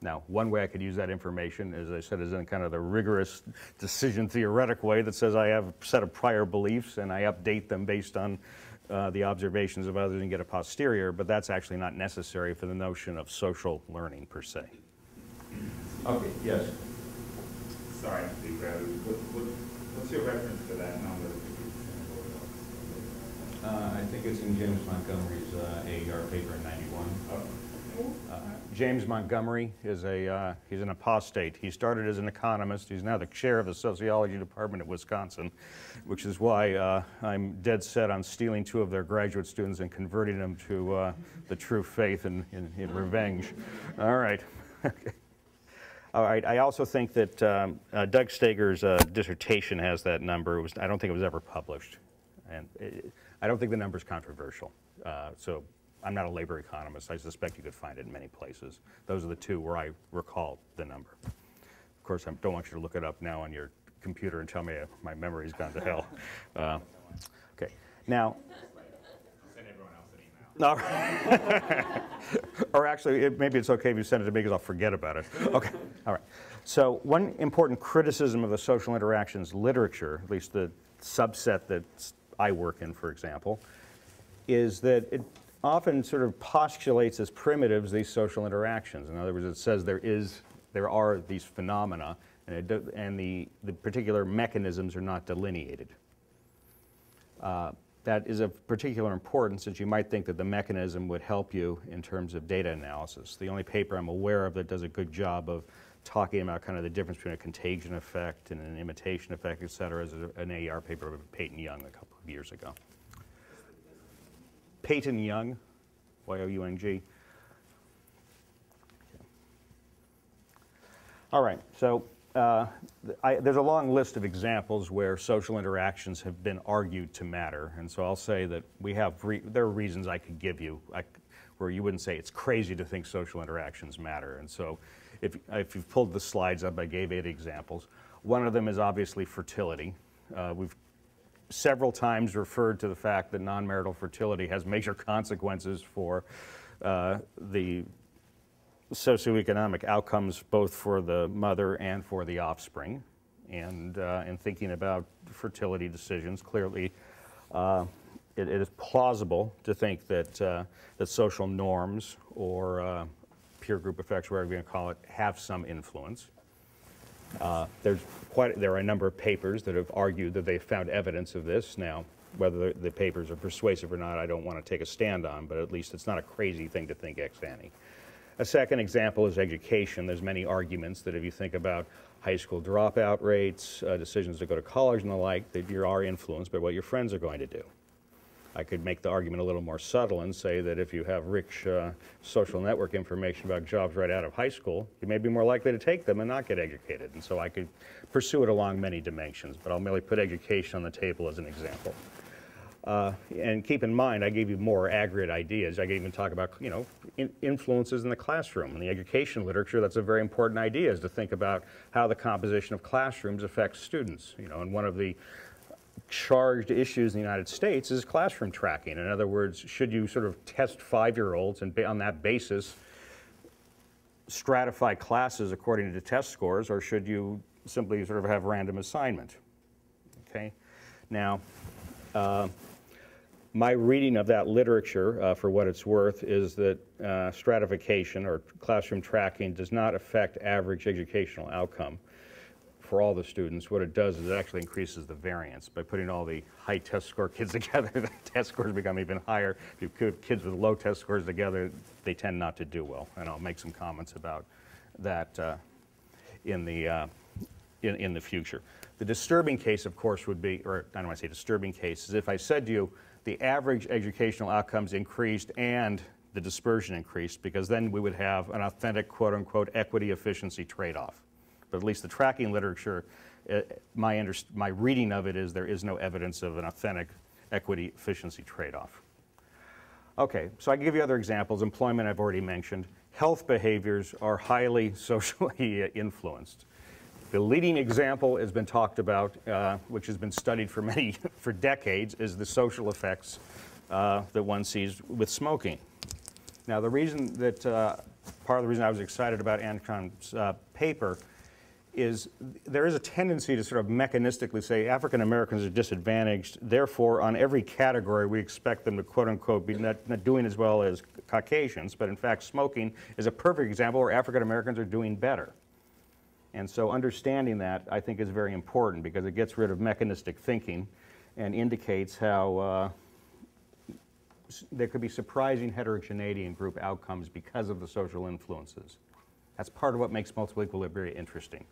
Now, one way I could use that information, as I said, is in kind of the rigorous decision theoretic way that says I have a set of prior beliefs and I update them based on the observations of others and get a posterior, but that's actually not necessary for the notion of social learning per se. Okay, yes. Sorry to be crowded. What's your reference to that number? I think it's in James Montgomery's AER paper in '91. Oh. James Montgomery is he's an apostate. He started as an economist. He's now the chair of the sociology department at Wisconsin, which is why I'm dead set on stealing 2 of their graduate students and converting them to the true faith in revenge. All right. All right. I also think that Doug Steger's dissertation has that number. I don't think it was ever published, and I don't think the number's controversial. So I'm not a labor economist. I suspect you could find it in many places. Those are the 2 where I recall the number. Of course, I don't want you to look it up now on your computer and tell me my memory's gone to hell. Okay. Now. Send everyone else an email. Or actually, maybe it's okay if you send it to me because I'll forget about it. Okay. All right. So one important criticism of the social interactions literature, at least the subset that I work in, for example, is that it often sort of postulates as primitives these social interactions. In other words, it says there are these phenomena, and the particular mechanisms are not delineated. That is of particular importance, since you might think that the mechanism would help you in terms of data analysis. The only paper I'm aware of that does a good job of talking about kind of the difference between a contagion effect and an imitation effect, et cetera, is an AER paper by Peyton Young a couple of years ago. Peyton Young, Y-O-U-N-G. All right, so there's a long list of examples where social interactions have been argued to matter, and so I'll say that there are reasons I could give you where you wouldn't say it's crazy to think social interactions matter. And so if you've pulled the slides up, I gave 8 examples. One of them is obviously fertility. We've several times referred to the fact that non-marital fertility has major consequences for the socioeconomic outcomes, both for the mother and for the offspring. And in thinking about fertility decisions, clearly it is plausible to think that that social norms or peer group effects, whatever you're going to call it, have some influence. There are a number of papers that have argued that they found evidence of this. Now, whether the papers are persuasive or not, I don't want to take a stand on, but at least it's not a crazy thing to think ex ante. A second example is education. There's many arguments that if you think about high school dropout rates, decisions to go to college and the like, that you are influenced by what your friends are going to do. I could make the argument a little more subtle and say that if you have rich social network information about jobs right out of high school, you may be more likely to take them and not get educated. And so I could pursue it along many dimensions, but I'll merely put education on the table as an example. And keep in mind, I gave you more aggregate ideas. I could even talk about, influences in the classroom. In the education literature, that's a very important idea, is to think about how the composition of classrooms affects students. And one of the charged issues in the United States is classroom tracking. In other words, should you sort of test 5-year-olds and on that basis stratify classes according to test scores, or should you simply sort of have random assignment? Okay. Now, my reading of that literature, for what it's worth, is that stratification or classroom tracking does not affect average educational outcome for all the students. What it does is it actually increases the variance. By putting all the high test score kids together, the test scores become even higher. If you put kids with low test scores together, they tend not to do well. And I'll make some comments about that in the future. The disturbing case, of course, would be, or I don't want to say disturbing case, is if I said to you the average educational outcomes increased and the dispersion increased, because then we would have an authentic, quote-unquote, equity efficiency trade-off. But at least the tracking literature, my reading of it is there is no evidence of an authentic equity efficiency trade-off. Okay, so I can give you other examples. Employment I've already mentioned. Health behaviors are highly socially influenced. The leading example has been talked about, which has been studied for decades, is the social effects that one sees with smoking. Now, the reason that, part of the reason I was excited about Ancon's paper is there is a tendency to sort of mechanistically say African Americans are disadvantaged, therefore on every category we expect them to quote unquote be not doing as well as Caucasians, but in fact smoking is a perfect example where African Americans are doing better. And so understanding that, I think, is very important because it gets rid of mechanistic thinking and indicates how there could be surprising heterogeneity in group outcomes because of the social influences. That's part of what makes multiple equilibria interesting.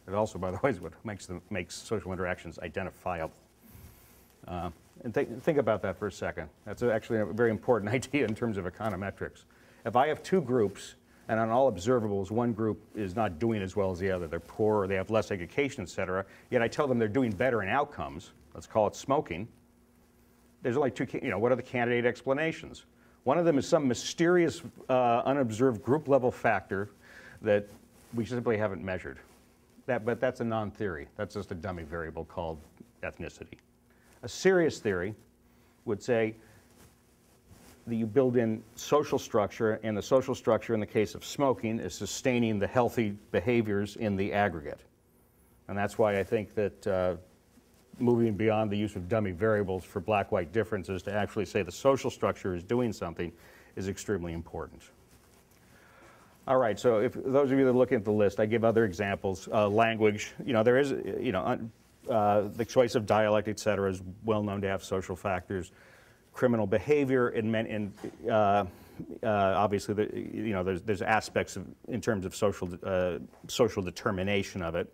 It also, by the way, is what makes social interactions identifiable. And think about that for a second. That's actually a very important idea in terms of econometrics. If I have two groups, and on all observables, one group is not doing as well as the other, they're poor, or they have less education, et cetera, yet I tell them they're doing better in outcomes, let's call it smoking, there's only two, what are the candidate explanations? One of them is some mysterious, unobserved group level factor that we simply haven't measured. But that's a non-theory. That's just a dummy variable called ethnicity. A serious theory would say that you build in social structure, and the social structure in the case of smoking is sustaining the healthy behaviors in the aggregate. And that's why I think that moving beyond the use of dummy variables for black-white differences to actually say the social structure is doing something is extremely important. All right, so if those of you that are looking at the list, I give other examples. Language, there is, the choice of dialect, et cetera, is well known to have social factors. Criminal behavior, obviously, there's aspects in terms of social determination of it.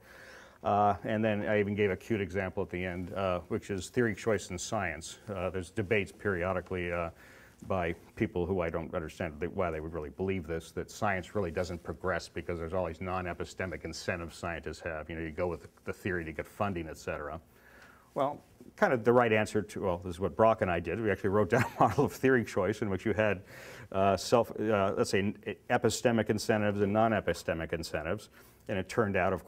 And then I even gave a cute example at the end, which is theory, choice, and science. There's debates periodically by people who I don't understand why they would really believe this, that science really doesn't progress because there's all these non-epistemic incentives scientists have. You go with the theory to get funding, et cetera. Well, kind of the right answer to, well, this is what Brock and I did. We actually wrote down a model of theory choice in which you had let's say, epistemic incentives and non-epistemic incentives. And it turned out,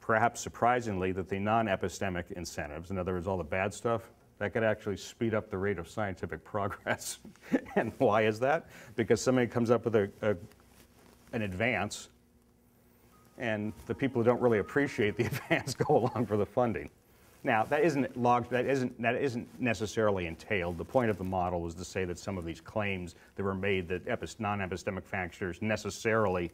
perhaps surprisingly, that the non-epistemic incentives, in other words, all the bad stuff, that could actually speed up the rate of scientific progress. And why is that? Because somebody comes up with an advance, and the people who don't really appreciate the advance go along for the funding. Now, that isn't necessarily entailed. The point of the model was to say that some of these claims that were made that non-epistemic factors necessarily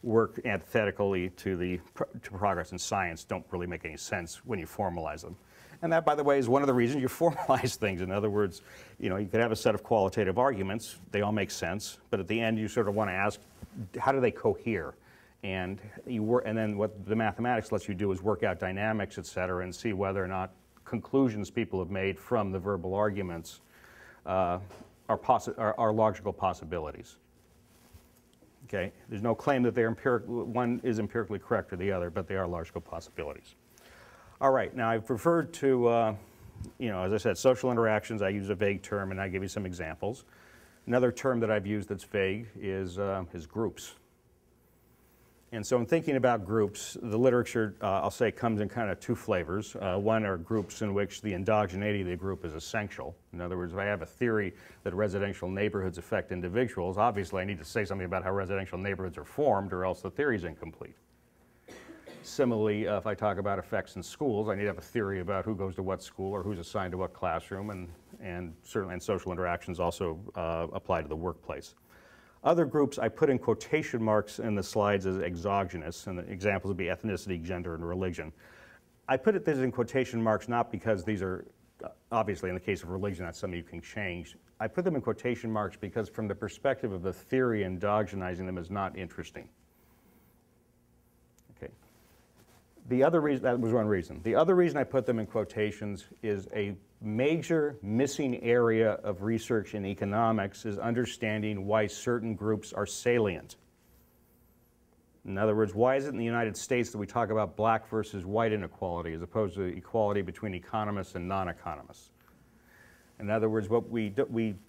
work antithetically to progress in science don't really make any sense when you formalize them. And that, by the way, is one of the reasons you formalize things. In other words, you could have a set of qualitative arguments. They all make sense. But at the end, you sort of want to ask, how do they cohere? And then what the mathematics lets you do is work out dynamics, et cetera, and see whether or not conclusions people have made from the verbal arguments are logical possibilities. Okay? There's no claim that one is empirically correct or the other, but they are logical possibilities. All right, now I've referred to, as I said, social interactions. I use a vague term, and I give you some examples. Another term that I've used that's vague is groups. And so in thinking about groups, the literature, I'll say, comes in kind of two flavors. One are groups in which the endogeneity of the group is essential. In other words, if I have a theory that residential neighborhoods affect individuals, obviously I need to say something about how residential neighborhoods are formed, or else the theory is incomplete. Similarly, if I talk about effects in schools, I need to have a theory about who goes to what school or who's assigned to what classroom, and certainly social interactions also apply to the workplace. Other groups I put in quotation marks in the slides as exogenous, and the examples would be ethnicity, gender, and religion. I put this in quotation marks not because these are, obviously in the case of religion, that's something you can change. I put them in quotation marks because from the perspective of the theory, endogenizing them is not interesting. Okay. The other reason, that was one reason. The other reason I put them in quotations is a major missing area of research in economics is understanding why certain groups are salient. In other words, why is it in the United States that we talk about black versus white inequality as opposed to equality between economists and non-economists? In other words, and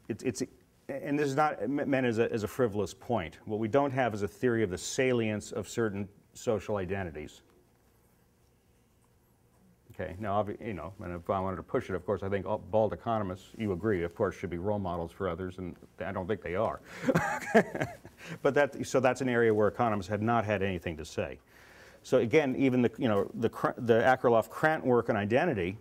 this is not meant as a frivolous point. What we don't have is a theory of the salience of certain social identities. Okay, now, and if I wanted to push it, of course, I think bald economists, you agree, of course, should be role models for others, and I don't think they are. But so that's an area where economists had not had anything to say. So again, even the Akerlof-Krant work on identity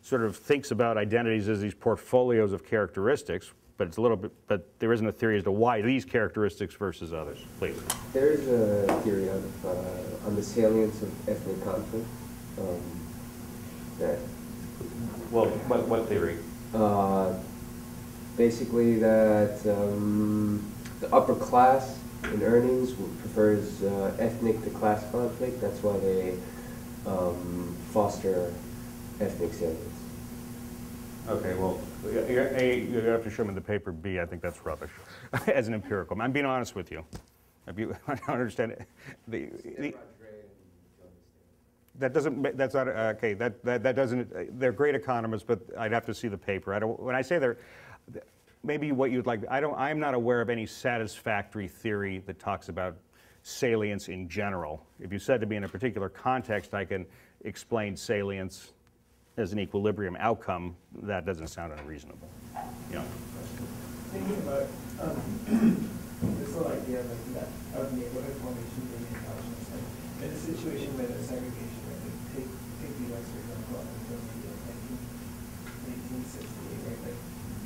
sort of thinks about identities as these portfolios of characteristics, but it's a little bit, but there isn't a theory as to why these characteristics versus others. Please. There is a theory on the salience of ethnic conflict. Well, what theory? basically that the upper class in earnings prefers ethnic to class conflict. That's why they foster ethnic salience. Okay, well, A, you have to show me the paper. B, I think that's rubbish as an empirical. I'm being honest with you. I don't understand it. That doesn't, that's not, okay, that doesn't, they're great economists, but I'd have to see the paper. When I say they're, maybe what you'd like, I'm not aware of any satisfactory theory that talks about salience in general. If you said to me in a particular context, I can explain salience as an equilibrium outcome, that doesn't sound unreasonable. Yeah. Thinking about this whole idea of neighborhood formation being endogenous, like in a situation where there's segregation, right? Like take the US, for example, up until the 1968, right? Like,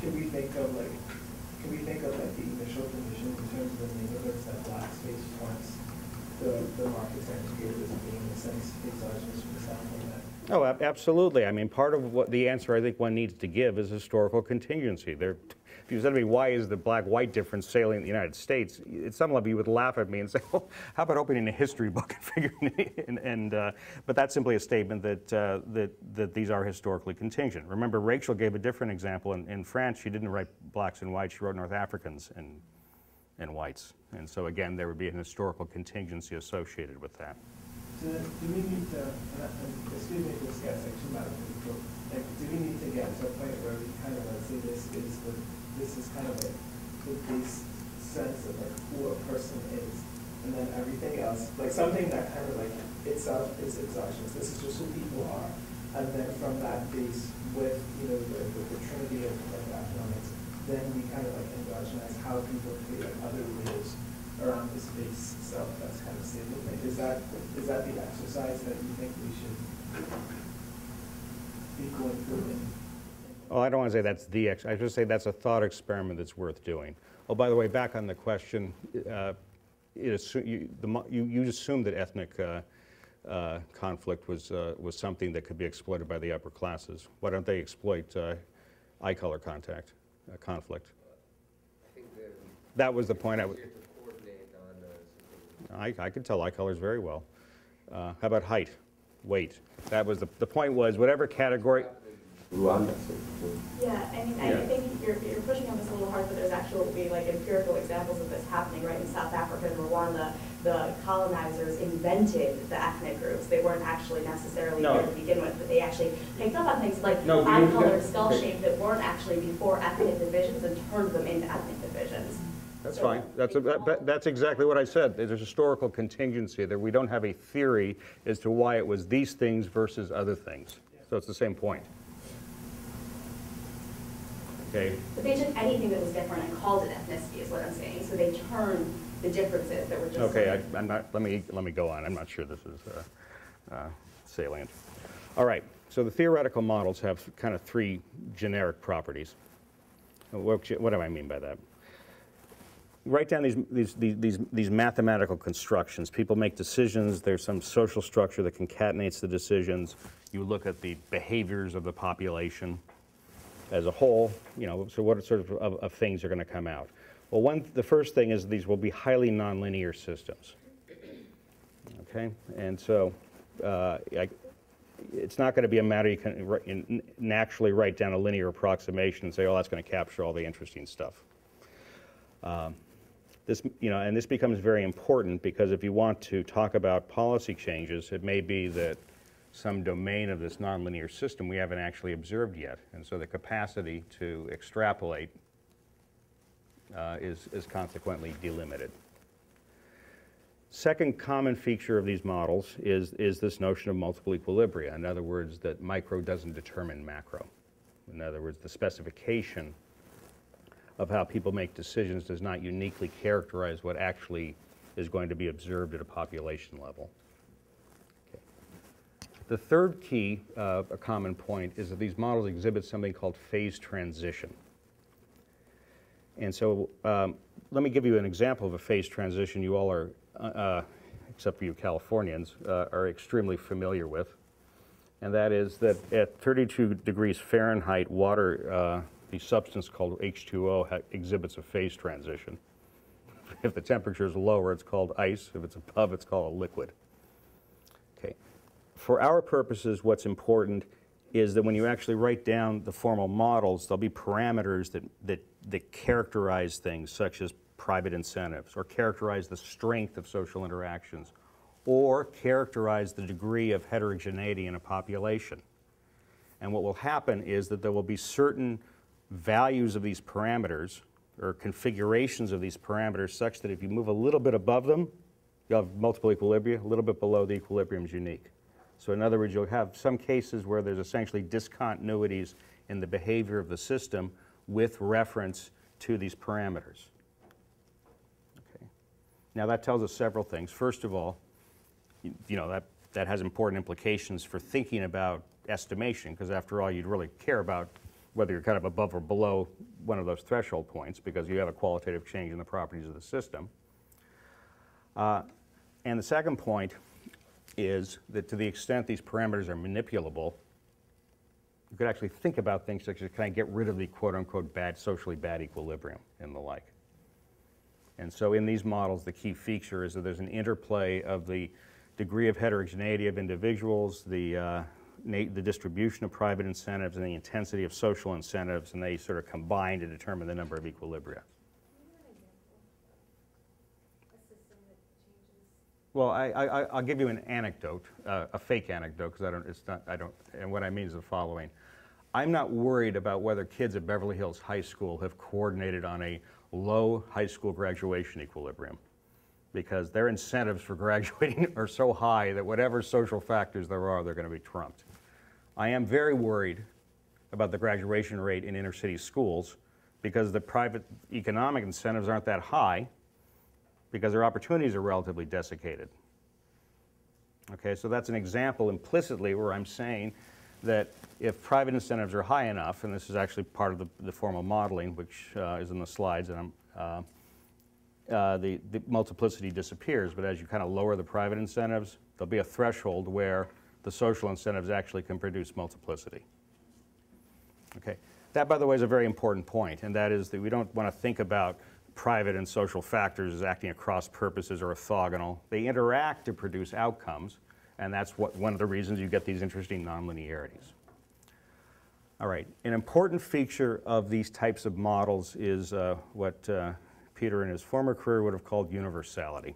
can we think of the initial conditions in terms of the neighborhoods that blacks faced once the markets are integrated as being, in a sense, exogenous from the standpoint that? Oh, absolutely. I mean, part of what the answer I think one needs to give is historical contingency. If you said to me, why is the black-white difference salient in the United States, at some level you would laugh at me and say, well, how about opening a history book and figuring it? But that's simply a statement that these are historically contingent. Remember, Rachel gave a different example. In France, she didn't write blacks and whites, she wrote North Africans and whites. And so again, there would be an historical contingency associated with that. So do we need to, excuse me for this guy section, Madam Principal, like, do we need to get to a point where we kind of say this is kind of like the base sense of like who a person is, and then everything else, like something that kind of like itself is exogenous. This is just who people are, and then from that base, with the trinity of economics, then we kind of like endogenize how people create like other rules around this base self that's kind of stable. Like, is that the exercise that you think we should be going through? Oh, I don't want to say that's the I should say that's a thought experiment that's worth doing. Oh, by the way, back on the question, you assumed that ethnic conflict was something that could be exploited by the upper classes. Why don't they exploit eye color conflict? I think that was the point I was. I could tell eye colors very well. How about height, weight? That was the point was whatever category. Rwanda. Yeah, I mean, I think you're pushing on this a little hard, but there's actually like empirical examples of this happening, right? In South Africa and Rwanda, the colonizers invented the ethnic groups. They weren't actually necessarily there to begin with, but they actually picked up on things like eye color, skull shape that weren't actually before ethnic divisions and turned them into ethnic divisions. That's fine. That's exactly what I said. There's a historical contingency there. We don't have a theory as to why it was these things versus other things. So it's the same point. Okay. But they took anything that was different and called it ethnicity, is what I'm saying. So they turned the differences that were just. Okay, I'm not. Let me go on. I'm not sure this is salient. All right. So the theoretical models have kind of three generic properties. What do I mean by that? Write down these mathematical constructions. People make decisions. There's some social structure that concatenates the decisions. You look at the behaviors of the population as a whole. So what sort of things are going to come out? Well, the first thing is these will be highly nonlinear systems. Okay, and so it's not going to be a matter you can naturally write down a linear approximation and say, oh, that's going to capture all the interesting stuff. And this becomes very important because if you want to talk about policy changes, it may be that some domain of this nonlinear system we haven't actually observed yet. And so the capacity to extrapolate is consequently delimited. Second common feature of these models is this notion of multiple equilibria. In other words, that micro doesn't determine macro. In other words, the specification of how people make decisions does not uniquely characterize what actually is going to be observed at a population level. Okay. The third key, a common point, is that these models exhibit something called phase transition. And so let me give you an example of a phase transition you all are, except for you Californians, are extremely familiar with. And that is that at 32 degrees Fahrenheit, water the substance called H2O exhibits a phase transition. If the temperature is lower, it's called ice. If it's above, it's called a liquid. Okay. For our purposes, what's important is that when you actually write down the formal models, there'll be parameters that characterize things such as private incentives, or characterize the strength of social interactions, or characterize the degree of heterogeneity in a population. And what will happen is that there will be certain values of these parameters, or configurations of these parameters, such that if you move a little bit above them, you'll have multiple equilibria, a little bit below the equilibrium is unique. So in other words, you'll have some cases where there's essentially discontinuities in the behavior of the system with reference to these parameters. Okay. Now that tells us several things. First of all, you know, that has important implications for thinking about estimation, because after all, you'd really care about whether you're kind of above or below one of those threshold points, because you have a qualitative change in the properties of the system. And the second point is that to the extent these parameters are manipulable, you could actually think about things such as, can I get rid of the quote-unquote bad, socially bad equilibrium and the like. And so in these models, the key feature is that there's an interplay of the degree of heterogeneity of individuals, the distribution of private incentives, and the intensity of social incentives, and they sort of combine to determine the number of equilibria. Well, I'll give you an anecdote, a fake anecdote, because and what I mean is the following. I'm not worried about whether kids at Beverly Hills High School have coordinated on a low high school graduation equilibrium, because their incentives for graduating are so high that whatever social factors there are, they're going to be trumped. I am very worried about the graduation rate in inner city schools, because the private economic incentives aren't that high, because their opportunities are relatively desiccated. Okay, so that's an example implicitly where I'm saying that if private incentives are high enough, and this is actually part of the formal modeling, which is in the slides, and the multiplicity disappears, but as you kind of lower the private incentives, there'll be a threshold where the social incentives actually can produce multiplicity. Okay, that, by the way, is a very important point, and that is that we don't want to think about private and social factors as acting across purposes or orthogonal. They interact to produce outcomes, and that's one of the reasons you get these interesting nonlinearities. All right, an important feature of these types of models is what Peter in his former career would have called universality.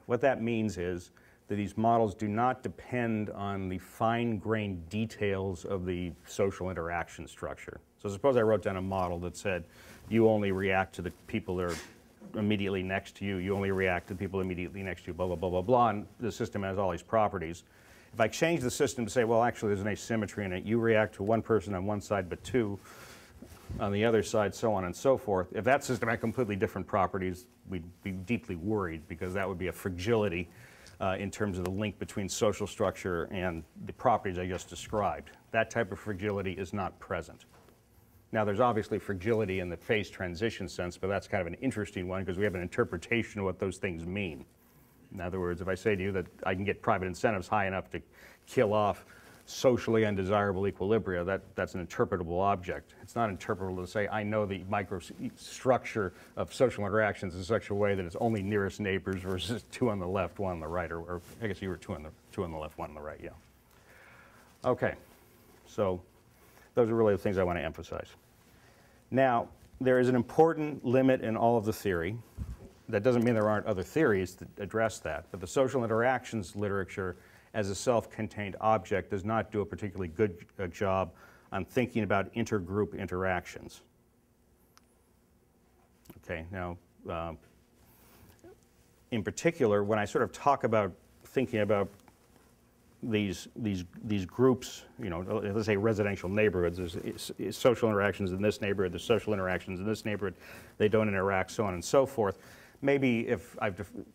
What that means is that these models do not depend on the fine-grained details of the social interaction structure. So suppose I wrote down a model that said, you only react to the people that are immediately next to you, you only react to the people immediately next to you, blah, blah, blah, blah, blah, and the system has all these properties. If I change the system to say, well, actually there's an asymmetry in it, you react to one person on one side but two on the other side, so on and so forth. If that system had completely different properties, we'd be deeply worried, because that would be a fragility in terms of the link between social structure and the properties I just described. That type of fragility is not present. Now, there's obviously fragility in the phase transition sense, but that's kind of an interesting one because we have an interpretation of what those things mean. In other words, if I say to you that I can get private incentives high enough to kill off socially undesirable equilibria, that's an interpretable object. It's not interpretable to say I know the microstructure of social interactions in such a way that it's only nearest neighbors versus two on the left, one on the right, or I guess you were two on the left, one on the right, yeah. Okay, so those are really the things I want to emphasize. Now, there is an important limit in all of the theory. That doesn't mean there aren't other theories that address that, but the social interactions literature as a self-contained object does not do a particularly good job on thinking about intergroup interactions. Okay, now, in particular, when I sort of talk about thinking about these groups, you know, let's say residential neighborhoods, there's social interactions in this neighborhood, there's social interactions in this neighborhood, they don't interact, so on and so forth. Maybe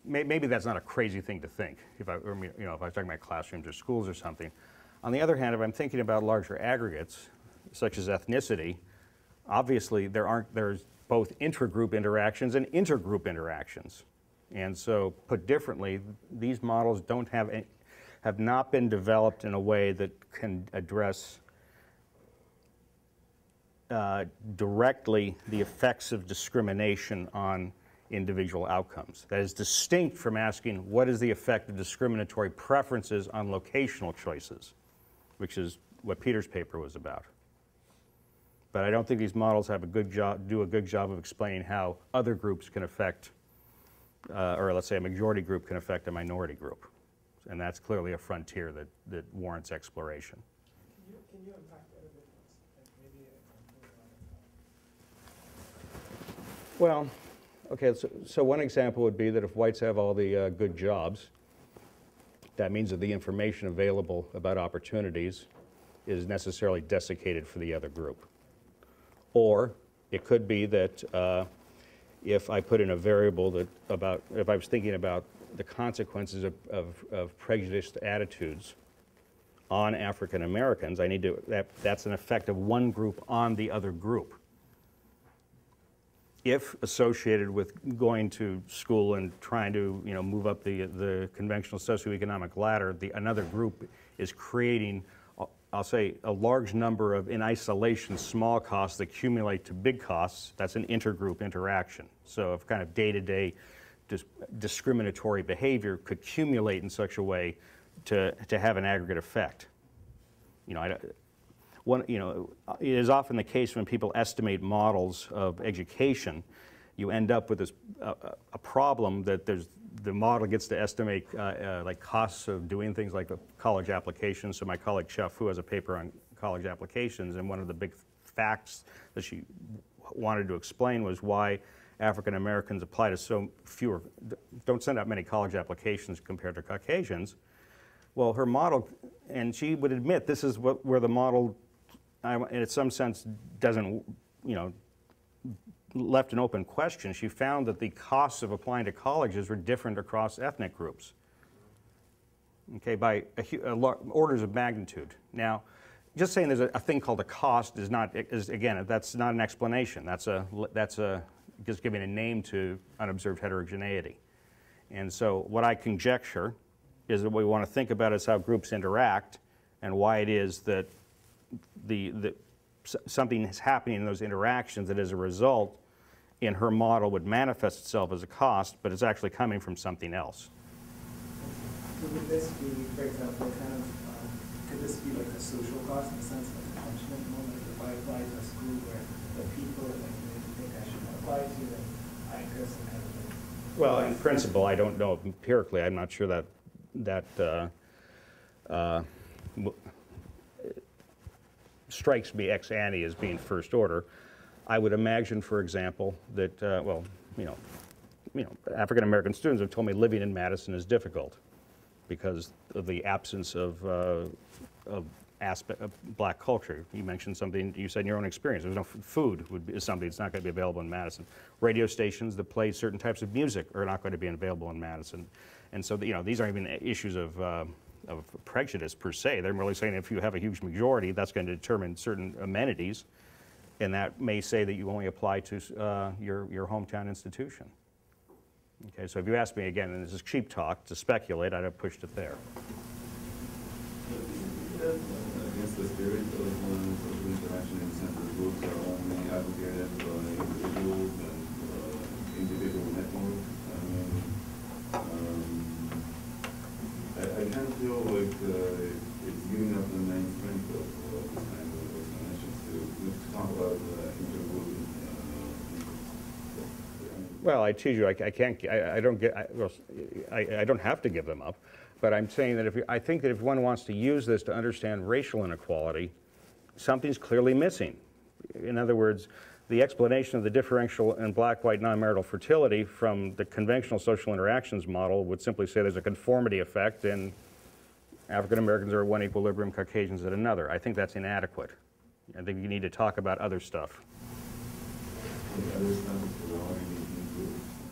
maybe that's not a crazy thing to think if I was talking about classrooms or schools or something. On the other hand, if I'm thinking about larger aggregates, such as ethnicity, obviously there's both intragroup interactions and intergroup interactions. And so, put differently, these models have not been developed in a way that can address directly the effects of discrimination on individual outcomes. That is distinct from asking what is the effect of discriminatory preferences on locational choices, which is what Peter's paper was about. But I don't think these models have do a good job of explaining how other groups can affect, or let's say a majority group can affect a minority group. And that's clearly a frontier that warrants exploration. Can you unpack that a bit? Like maybe Well, okay, so one example would be that if whites have all the good jobs, that means that the information available about opportunities is necessarily desiccated for the other group. Or it could be that if I put in a variable that if I was thinking about the consequences of prejudiced attitudes on African Americans, I need to, that's an effect of one group on the other group. If associated with going to school and trying to move up the conventional socioeconomic ladder, another group is creating, I'll say, a large number of, in isolation, small costs that accumulate to big costs. That's an intergroup interaction. So if kind of day-to-day discriminatory behavior could accumulate in such a way to have an aggregate effect. It is often the case when people estimate models of education, you end up with this a problem that the model gets to estimate like costs of doing things like a college application. So my colleague Chef, who has a paper on college applications, and one of the big facts that she wanted to explain was why African Americans apply to don't send out many college applications compared to Caucasians. Well, her model, and she would admit this is where the model, in some sense, doesn't, left an open question. She found that the costs of applying to colleges were different across ethnic groups, okay, by orders of magnitude. Now, just saying there's a thing called a cost again, that's not an explanation. That's just giving a name to unobserved heterogeneity. And so what I conjecture is that what we want to think about is how groups interact and why it is that something is happening in those interactions that as a result in her model would manifest itself as a cost, but it's actually coming from something else. So would this be, for example, could this be like a social cost in the sense of a punishment moment if I apply to a school where the people that think I should apply to and I incur some kind of thing? Well, in principle, I don't know empirically. I'm not sure that strikes me ex ante as being first order. I would imagine, for example, that African American students have told me living in Madison is difficult because of the absence of black culture. You mentioned something, you said in your own experience, there's no food is something that's not going to be available in Madison. Radio stations that play certain types of music are not going to be available in Madison. And so, these aren't even issues of prejudice per se. They're really saying if you have a huge majority, that's going to determine certain amenities, and that may say that you only apply to your hometown institution. Okay, so if you ask me again, and this is cheap talk, to speculate, I'd have pushed it there. Against the spirit of social interaction in central groups are only advocated by individuals and individual networks. I kind of feel like it's giving up the main strength of this kind of explanations to talk about intergroup. Well, I tease you, I don't have to give them up, but I'm saying that I think that if one wants to use this to understand racial inequality, something's clearly missing. In other words, the explanation of the differential in black-white non-marital fertility from the conventional social interactions model would simply say there's a conformity effect and African Americans are at one equilibrium, Caucasians at another. I think that's inadequate. I think you need to talk about other stuff.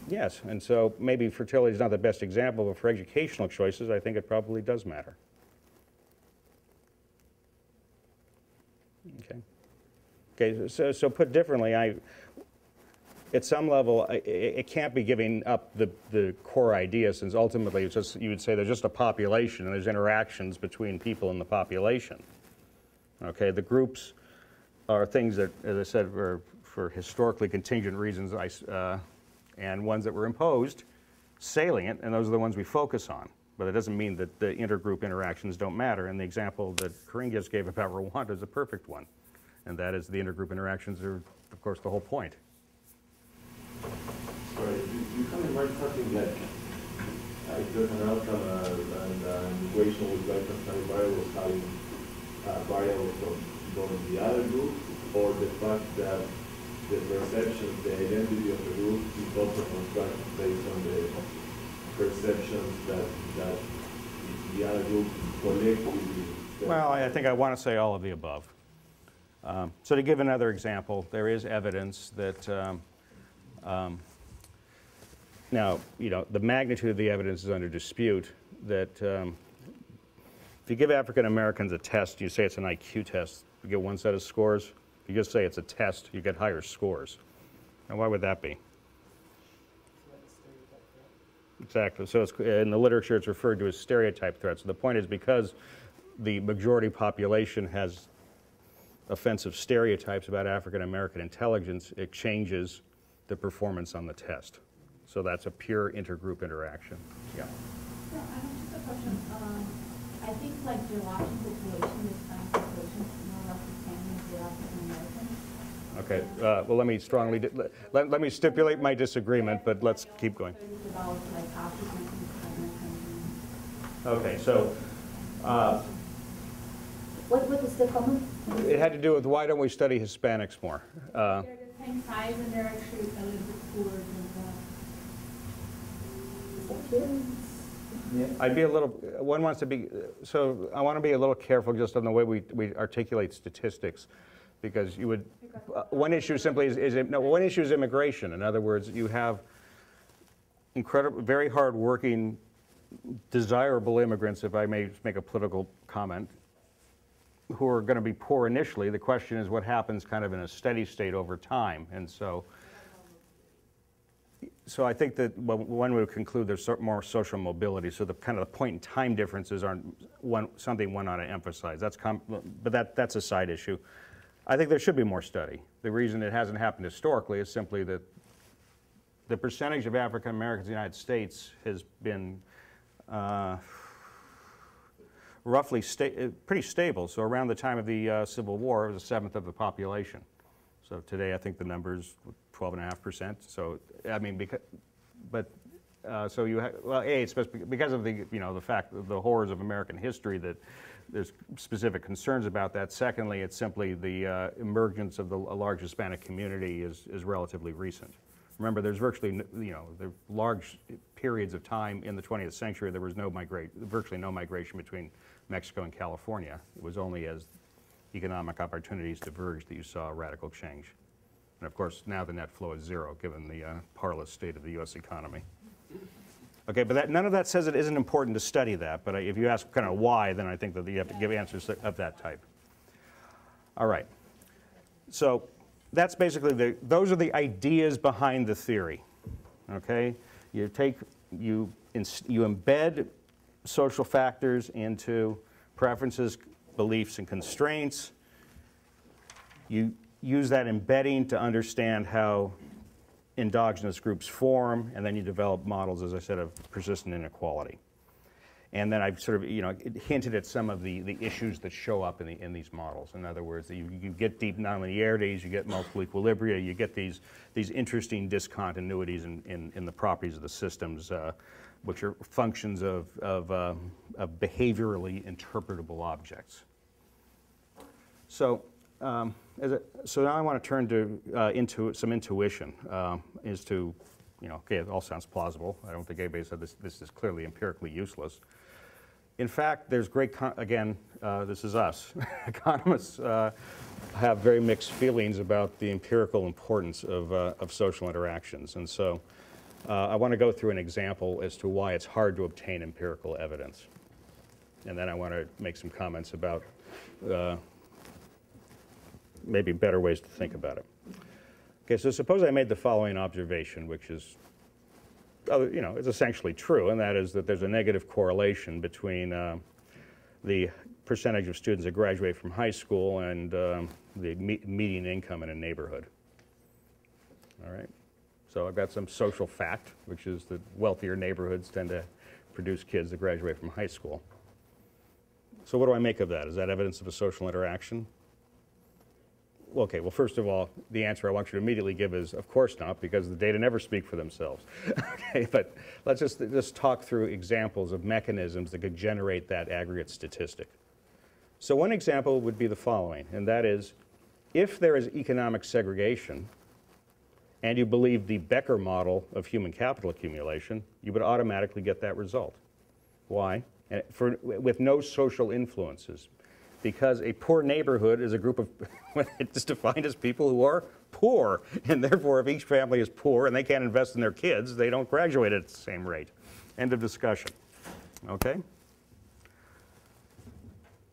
Yes, and so maybe fertility is not the best example, but for educational choices, I think it probably does matter. Okay. Okay, so put differently, at some level, it can't be giving up the core idea, since ultimately it's just, you would say there's just a population and there's interactions between people in the population. Okay, the groups are things that, as I said, were for historically contingent reasons, and ones that were imposed, salient, and those are the ones we focus on. But it doesn't mean that the intergroup interactions don't matter. And the example that Corinne just gave about Rwanda is a perfect one. And that is the intergroup interactions are, of course, the whole point. Sorry, you have in mind something that if there's an outcome and an equation with like variables having variables from the other group, or the fact that the perception, the identity of the group is also constructed based on the perceptions that the other group collectively. Well, I think I want to say all of the above. So to give another example, there is evidence that now, the magnitude of the evidence is under dispute that if you give African Americans a test, you say it's an IQ test, you get one set of scores. If you just say it's a test, you get higher scores. Now, why would that be? Exactly. So in the literature, it's referred to as stereotype threats. So the point is because the majority population has offensive stereotypes about African American intelligence, it changes the performance on the test. So that's a pure intergroup interaction. Yeah. So I have just a question. I think like Durlauf population is kind of population more like the same as the African Americans. Okay. Well, let me strongly let me stipulate my disagreement, but let's keep going. About like Africans and Okay. So. What is the common? It had to do with why don't we study Hispanics more? they're the same size and they're actually a little bit poorer than Yeah. I'd be a little, one wants to be, so I want to be a little careful just on the way we articulate statistics, because you would, one issue simply one issue is immigration. In other words, you have incredible, very hard-working, desirable immigrants, if I may make a political comment, who are going to be poor initially. The question is what happens kind of in a steady state over time. And so I think that one would conclude there's more social mobility. So the kind of the point in time differences aren't something one ought to emphasize. But that's a side issue. I think there should be more study. The reason it hasn't happened historically is simply that the percentage of African Americans in the United States has been roughly pretty stable. So around the time of the Civil War, it was a seventh of the population. So today, I think the number is 12.5%. So I mean, so you have, well, it's because of the the fact of the horrors of American history that there's specific concerns about that. Secondly, it's simply the emergence of a large Hispanic community is relatively recent. Remember, there's virtually there large periods of time in the 20th century there was virtually no migration between Mexico and California. It was only as economic opportunities diverged that you saw a radical change. And of course, now the net flow is zero, given the parlous state of the U.S. economy. Okay, but none of that says it isn't important to study that. But if you ask kind of why, then I think that you have to give answers of that type. All right. So that's basically those are the ideas behind the theory. Okay, you embed social factors into preferences, beliefs, and constraints. You use that embedding to understand how endogenous groups form, and then you develop models, as I said, of persistent inequality. And then I've sort of hinted at some of the issues that show up in these models. In other words, you get deep nonlinearities, you get multiple equilibria, you get these interesting discontinuities in the properties of the systems, which are functions of behaviorally interpretable objects. So, so now I want to turn to some intuition as to, okay, it all sounds plausible. I don't think anybody said this is clearly empirically useless. In fact, there's again, this is us. Economists have very mixed feelings about the empirical importance of social interactions. And so I want to go through an example as to why it's hard to obtain empirical evidence. And then I want to make some comments about maybe better ways to think about it. Okay, so suppose I made the following observation, which is, it's essentially true, and that is that there's a negative correlation between the percentage of students that graduate from high school and the median income in a neighborhood. All right. So I've got some social fact, which is that wealthier neighborhoods tend to produce kids that graduate from high school. So what do I make of that? Is that evidence of a social interaction? Okay, well, first of all, the answer I want you to immediately give is, of course not, because the data never speak for themselves. Okay, but let's just talk through examples of mechanisms that could generate that aggregate statistic. So one example would be the following, and that is, if there is economic segregation, and you believe the Becker model of human capital accumulation, you would automatically get that result. Why? With no social influences. Because a poor neighborhood is a group of, it's defined as people who are poor. And therefore, if each family is poor and they can't invest in their kids, they don't graduate at the same rate. End of discussion. Okay?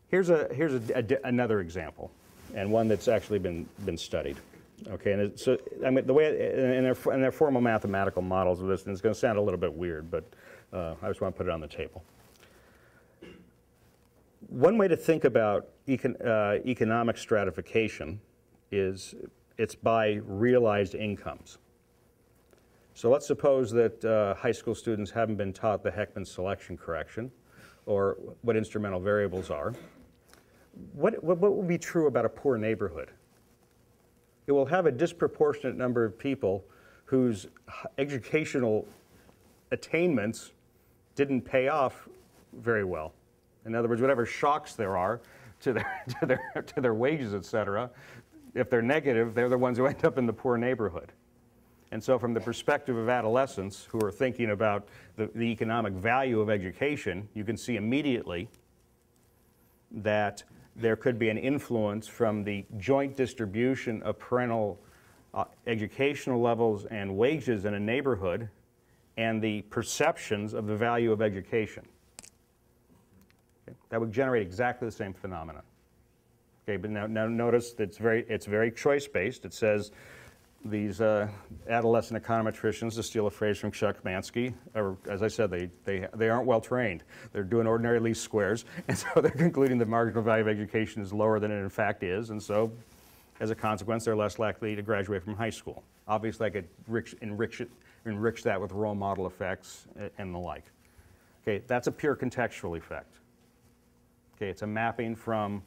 Here's another example, and one that's actually been studied. Okay, and so I mean the way in their formal mathematical models of this, and it's going to sound a little bit weird, but I just want to put it on the table. One way to think about economic stratification is it's by realized incomes. So let's suppose that high school students haven't been taught the Heckman selection correction, or what instrumental variables are. What will be true about a poor neighborhood? It will have a disproportionate number of people whose educational attainments didn't pay off very well. In other words, whatever shocks there are to their wages, et cetera, if they're negative, they're the ones who end up in the poor neighborhood. And so from the perspective of adolescents who are thinking about the economic value of education, you can see immediately that there could be an influence from the joint distribution of parental educational levels and wages in a neighborhood and the perceptions of the value of education. Okay? That would generate exactly the same phenomena. Okay, but now notice that it's very choice-based. It says these adolescent econometricians, to steal a phrase from Chuck Mansky, or, as I said, they aren't well trained. They're doing ordinary least squares, and so they're concluding the marginal value of education is lower than it in fact is, and so as a consequence, they're less likely to graduate from high school. Obviously, I could enrich that with role model effects and the like. Okay, that's a pure contextual effect. Okay, it's a mapping from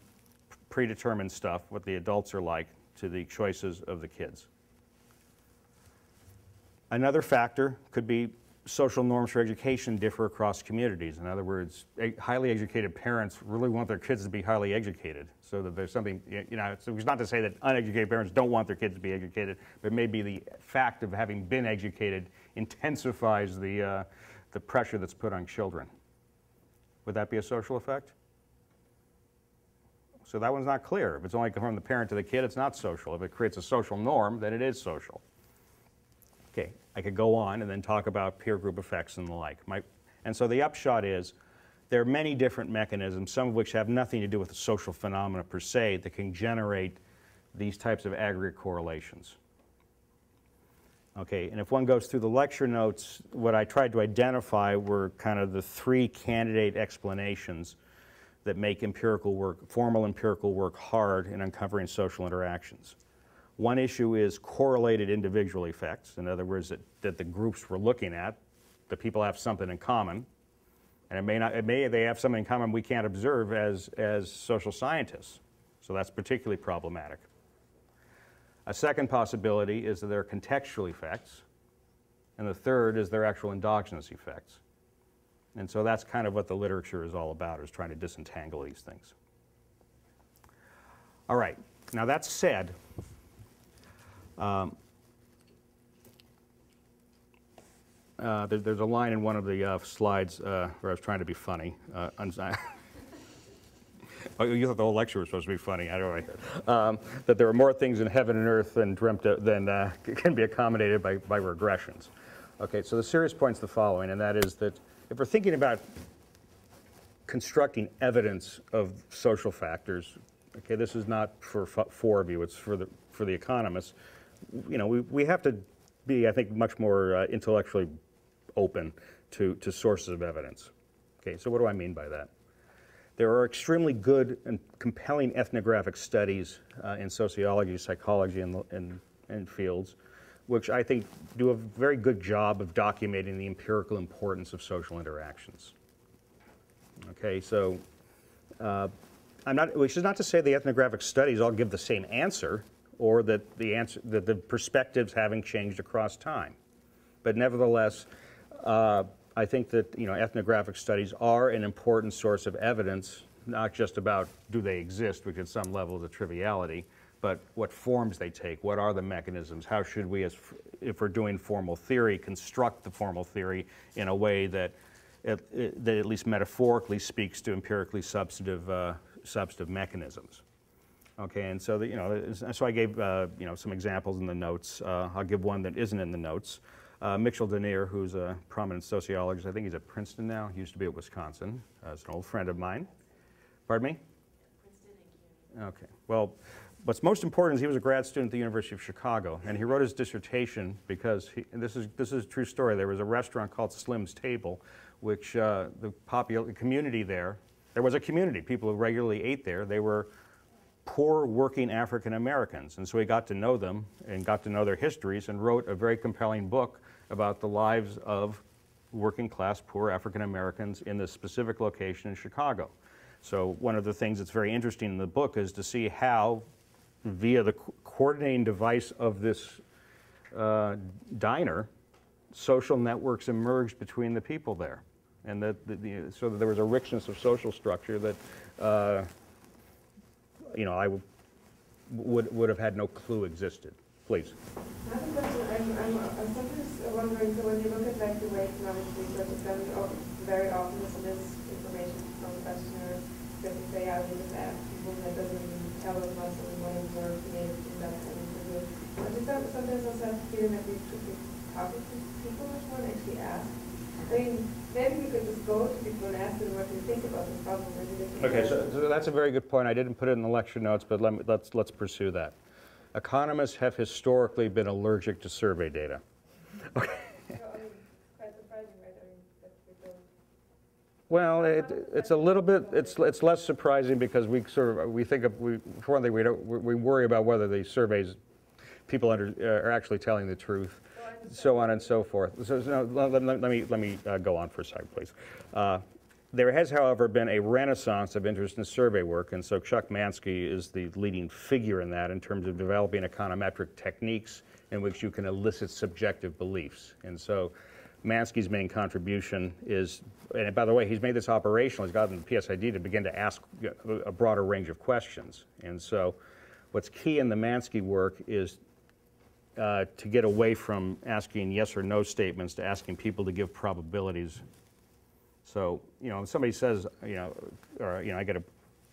predetermined stuff, what the adults are like, to the choices of the kids. Another factor could be social norms for education differ across communities. In other words, highly educated parents really want their kids to be highly educated, so that there's something, you know, so it's not to say that uneducated parents don't want their kids to be educated, but maybe the fact of having been educated intensifies the pressure that's put on children. Would that be a social effect? So that one's not clear. If it's only from the parent to the kid, it's not social. If it creates a social norm, then it is social. Okay, I could go on and then talk about peer group effects and the like. And so the upshot is there are many different mechanisms, some of which have nothing to do with the social phenomena per se, that can generate these types of aggregate correlations. Okay, and if one goes through the lecture notes, what I tried to identify were kind of the three candidate explanations that make empirical work, formal empirical work, hard in uncovering social interactions. One issue is correlated individual effects. In other words, that the groups we're looking at, the people have something in common, and they have something in common we can't observe as social scientists. So that's particularly problematic. A second possibility is that there are contextual effects, and the third is there are actual endogenous effects. And so that's kind of what the literature is all about, is trying to disentangle these things. All right, now that said, there's a line in one of the slides where I was trying to be funny. Oh, you thought the whole lecture was supposed to be funny. I don't know. That there are more things in heaven and earth than can be accommodated by regressions. Okay, so the serious point's the following, and that is that if we're thinking about constructing evidence of social factors, okay, this is not for four of you, it's for the economists. You know, we have to be, I think, much more intellectually open to sources of evidence. Okay, so what do I mean by that? There are extremely good and compelling ethnographic studies in sociology, psychology, and fields, which I think do a very good job of documenting the empirical importance of social interactions. Okay, so which is not to say the ethnographic studies all give the same answer, or that the perspectives haven't changed across time. But nevertheless, I think that ethnographic studies are an important source of evidence, not just about do they exist, which at some level is a triviality, but what forms they take, what are the mechanisms, how should we, if we're doing formal theory, construct the formal theory in a way that at least metaphorically speaks to empirically substantive mechanisms. Okay, and so so I gave some examples in the notes. I'll give one that isn't in the notes. Mitchell Denier, who's a prominent sociologist, I think he's at Princeton now. He used to be at Wisconsin. He's an old friend of mine. Pardon me? Princeton and CUNY. Okay. Well, what's most important is he was a grad student at the University of Chicago, and he wrote his dissertation because and this is a true story. There was a restaurant called Slim's Table, which the community there was a community. People who regularly ate there. They were poor working African Americans, and so he got to know them and got to know their histories and wrote a very compelling book about the lives of working class poor African Americans in this specific location in Chicago. So one of the things that's very interesting in the book is to see how, via the coordinating device of this diner, social networks emerged between the people there, and so that there was a richness of social structure that I would have had no clue existed. Please. I have a question. I'm sometimes wondering, so when you look at like the way economic research is done, very often there's misinformation from the questionnaires, because they say, yeah, we just ask people that doesn't even tell us much, and we want to observe creative in that kind of interview. I just sometimes also have the feeling that we should be talking to people much more and actually ask. I mean, maybe we could just go to people and ask them what they think about this problem. Okay, so that's a very good point. I didn't put it in the lecture notes, but let's pursue that. Economists have historically been allergic to survey data. Okay. So, I mean, quite surprising, right? I mean, that we don't. Well, it's a little bit. It's less surprising because we for one thing we worry about whether the surveys people are actually telling the truth, so on and so forth. So no, let me go on for a second, please. There has, however, been a renaissance of interest in survey work, and so Chuck Mansky is the leading figure in that in terms of developing econometric techniques in which you can elicit subjective beliefs. And so Mansky's main contribution is, and by the way, he's made this operational. He's gotten the PSID to begin to ask a broader range of questions. And so what's key in the Mansky work is to get away from asking yes or no statements to asking people to give probabilities. So, somebody says, I get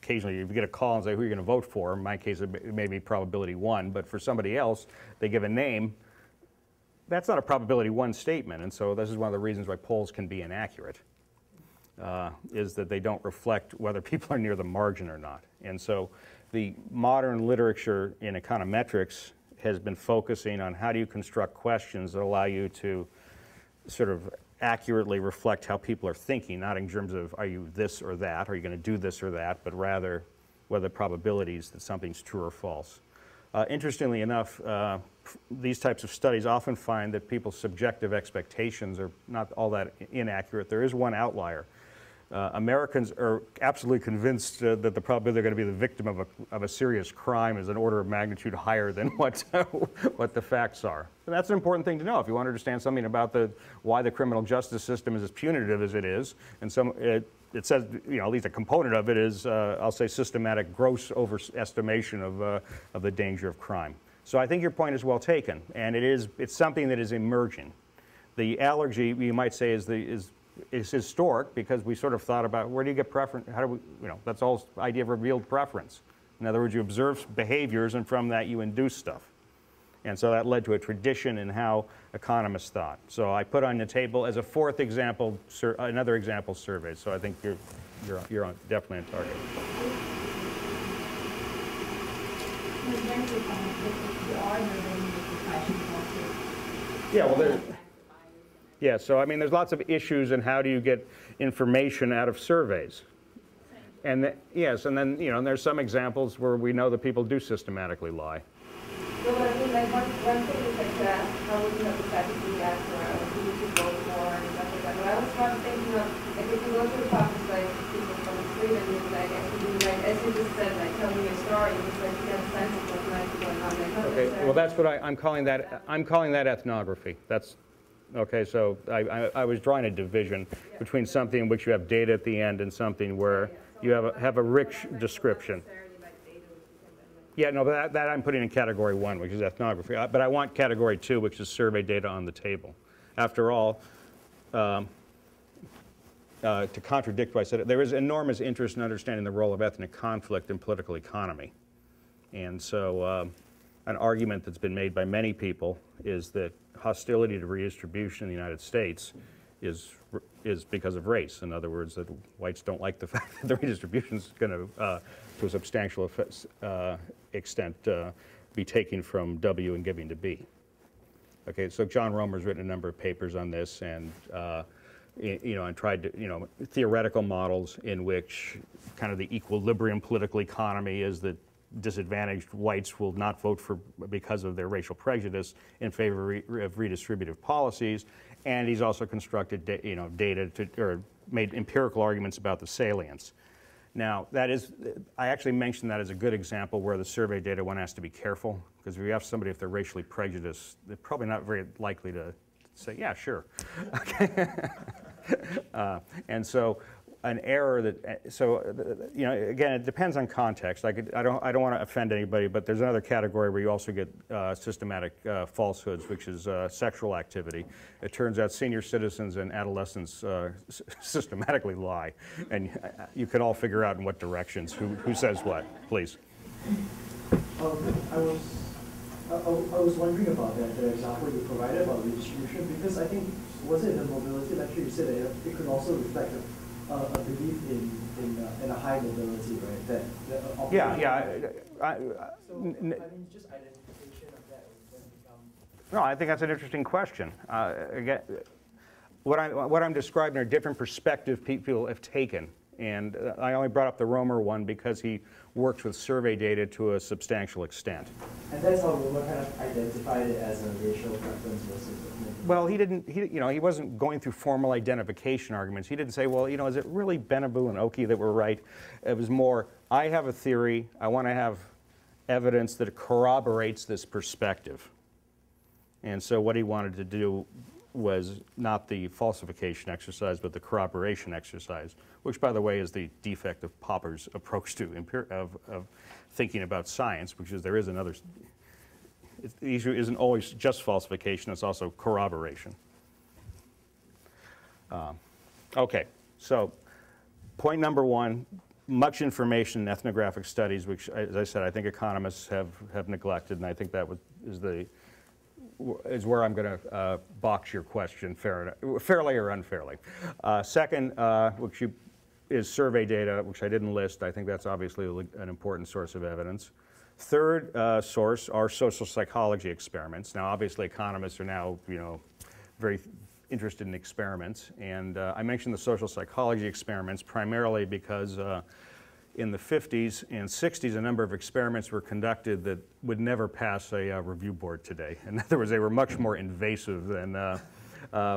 occasionally, if you get a call and say who you're going to vote for, in my case, it may be probability 1, but for somebody else, they give a name. That's not a probability 1 statement, and so this is one of the reasons why polls can be inaccurate, is that they don't reflect whether people are near the margin or not. And so the modern literature in econometrics has been focusing on how do you construct questions that allow you to sort of accurately reflect how people are thinking, not in terms of are you this or that, are you going to do this or that, but rather whether probabilities that something's true or false. Interestingly enough, these types of studies often find that people's subjective expectations are not all that inaccurate. There is one outlier. Americans are absolutely convinced that the probability they're going to be the victim of a serious crime is an order of magnitude higher than what the facts are. And that's an important thing to know if you want to understand something about why the criminal justice system is as punitive as it is. And it says, at least a component of it is, I'll say, systematic gross overestimation of the danger of crime. So I think your point is well taken, and it's something that is emerging. The allergy, you might say, is historic because we sort of thought about where do you get preference, how do we, that's the whole idea of revealed preference. In other words, you observe behaviors and from that you induce stuff. And so that led to a tradition in how economists thought. So I put on the table as a fourth example, another example survey. So I think you're definitely on target. Yeah, well, so I mean, there's lots of issues in how do you get information out of surveys. And yes, and then, and there's some examples where we know that people do systematically lie. No, but I mean, like, one thing is like to ask, how would you have decided to react or who would you vote for and stuff like that. But I was kind of thinking of, like, if you go to the topics like people from the street and you're like, as you just said, like, tell me your story, it's like you get a sense of what might be going on. Like, Okay, well, that's what I'm calling that. I'm calling that ethnography. That's okay. So I was drawing a division between something in which you have data at the end and something where you have a rich description. Yeah, no, but that I'm putting in category 1, which is ethnography. But I want category 2, which is survey data on the table. After all, to contradict what I said, there is enormous interest in understanding the role of ethnic conflict in political economy. And so an argument that's been made by many people is that hostility to redistribution in the United States is because of race. In other words, that whites don't like the fact that the redistribution is going to a substantial extent, be taken from W and giving to B. Okay, so John Romer's written a number of papers on this, and and tried to, theoretical models in which kind of the equilibrium political economy is that disadvantaged whites will not vote because of their racial prejudice in favor of redistributive policies, and he's also constructed data or made empirical arguments about the salience. Now, I actually mentioned that as a good example where the survey data one has to be careful, because if you ask somebody if they're racially prejudiced, they're probably not very likely to say, yeah, sure. Okay. And so an error again, it depends on context. I don't want to offend anybody, but there's another category where you also get systematic falsehoods, which is sexual activity. It turns out senior citizens and adolescents systematically lie, and you can all figure out in what directions, who says what, please. I was wondering about that, the example you provided about redistribution, because I think, was it in the mobility lecture you said that it could also reflect a belief in a high mobility, right? That so, just identification of that would become... No, I think that's an interesting question. Again, what I'm describing are different perspectives people have taken. And I only brought up the Romer one because he works with survey data to a substantial extent. And that's how Romer kind of identified it as a racial preference versus... Well, he wasn't going through formal identification arguments. He didn't say, well, is it really Benabou and Oki that were right? It was more, I have a theory, I want to have evidence that corroborates this perspective. And so what he wanted to do was not the falsification exercise, but the corroboration exercise, which, by the way, is the defect of Popper's approach to of thinking about science, which is there is another. The issue isn't always just falsification; it's also corroboration. Okay, so point number 1: much information in ethnographic studies, which, as I said, I think economists have neglected, and I think that is where I'm going to box your question fairly or unfairly. Second, which is survey data, which I didn't list. I think that's obviously an important source of evidence. Third source are social psychology experiments. Now, obviously, economists are now, very interested in experiments, and I mentioned the social psychology experiments primarily because in the 50s and 60s, a number of experiments were conducted that would never pass a review board today. In other words, they were much more invasive than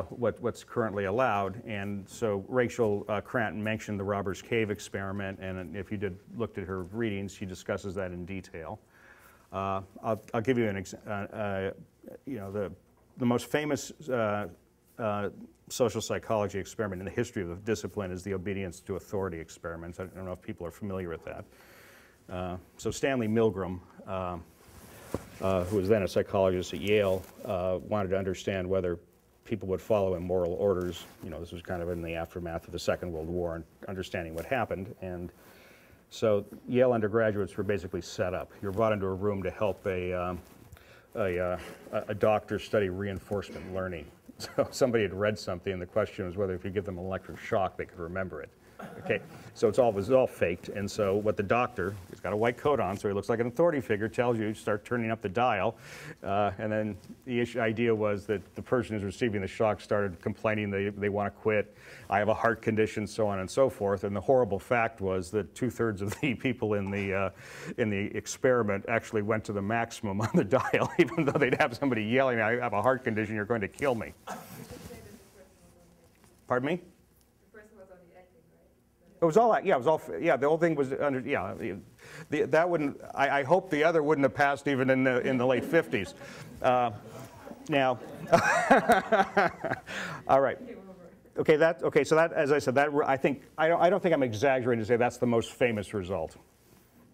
what's currently allowed. And so Rachel Cranton mentioned the Robbers Cave experiment, and if you looked at her readings, she discusses that in detail. I'll give you an example. The most famous social psychology experiment in the history of the discipline is the obedience to authority experiments. I don't know if people are familiar with that. So Stanley Milgram, who was then a psychologist at Yale, wanted to understand whether people would follow immoral orders. This was kind of in the aftermath of the Second World War and understanding what happened. And so Yale undergraduates were basically set up. You're brought into a room to help a doctor study reinforcement learning. So somebody had read something, and the question was whether if you give them an electric shock, they could remember it. Okay, so it was all faked, and so what the doctor, he's got a white coat on, so he looks like an authority figure, tells you, start turning up the dial, and then the idea was that the person who's receiving the shock started complaining they want to quit, I have a heart condition, so on and so forth, and the horrible fact was that 2/3 of the people in the experiment actually went to the maximum on the dial, even though they'd have somebody yelling, I have a heart condition, you're going to kill me. Pardon me? It was all, yeah, it was all, yeah, the whole thing was under, yeah, that wouldn't, I hope the other wouldn't have passed even in the late 50s. Now, all right. Okay, so that, as I said, that, I don't think I'm exaggerating to say that's the most famous result.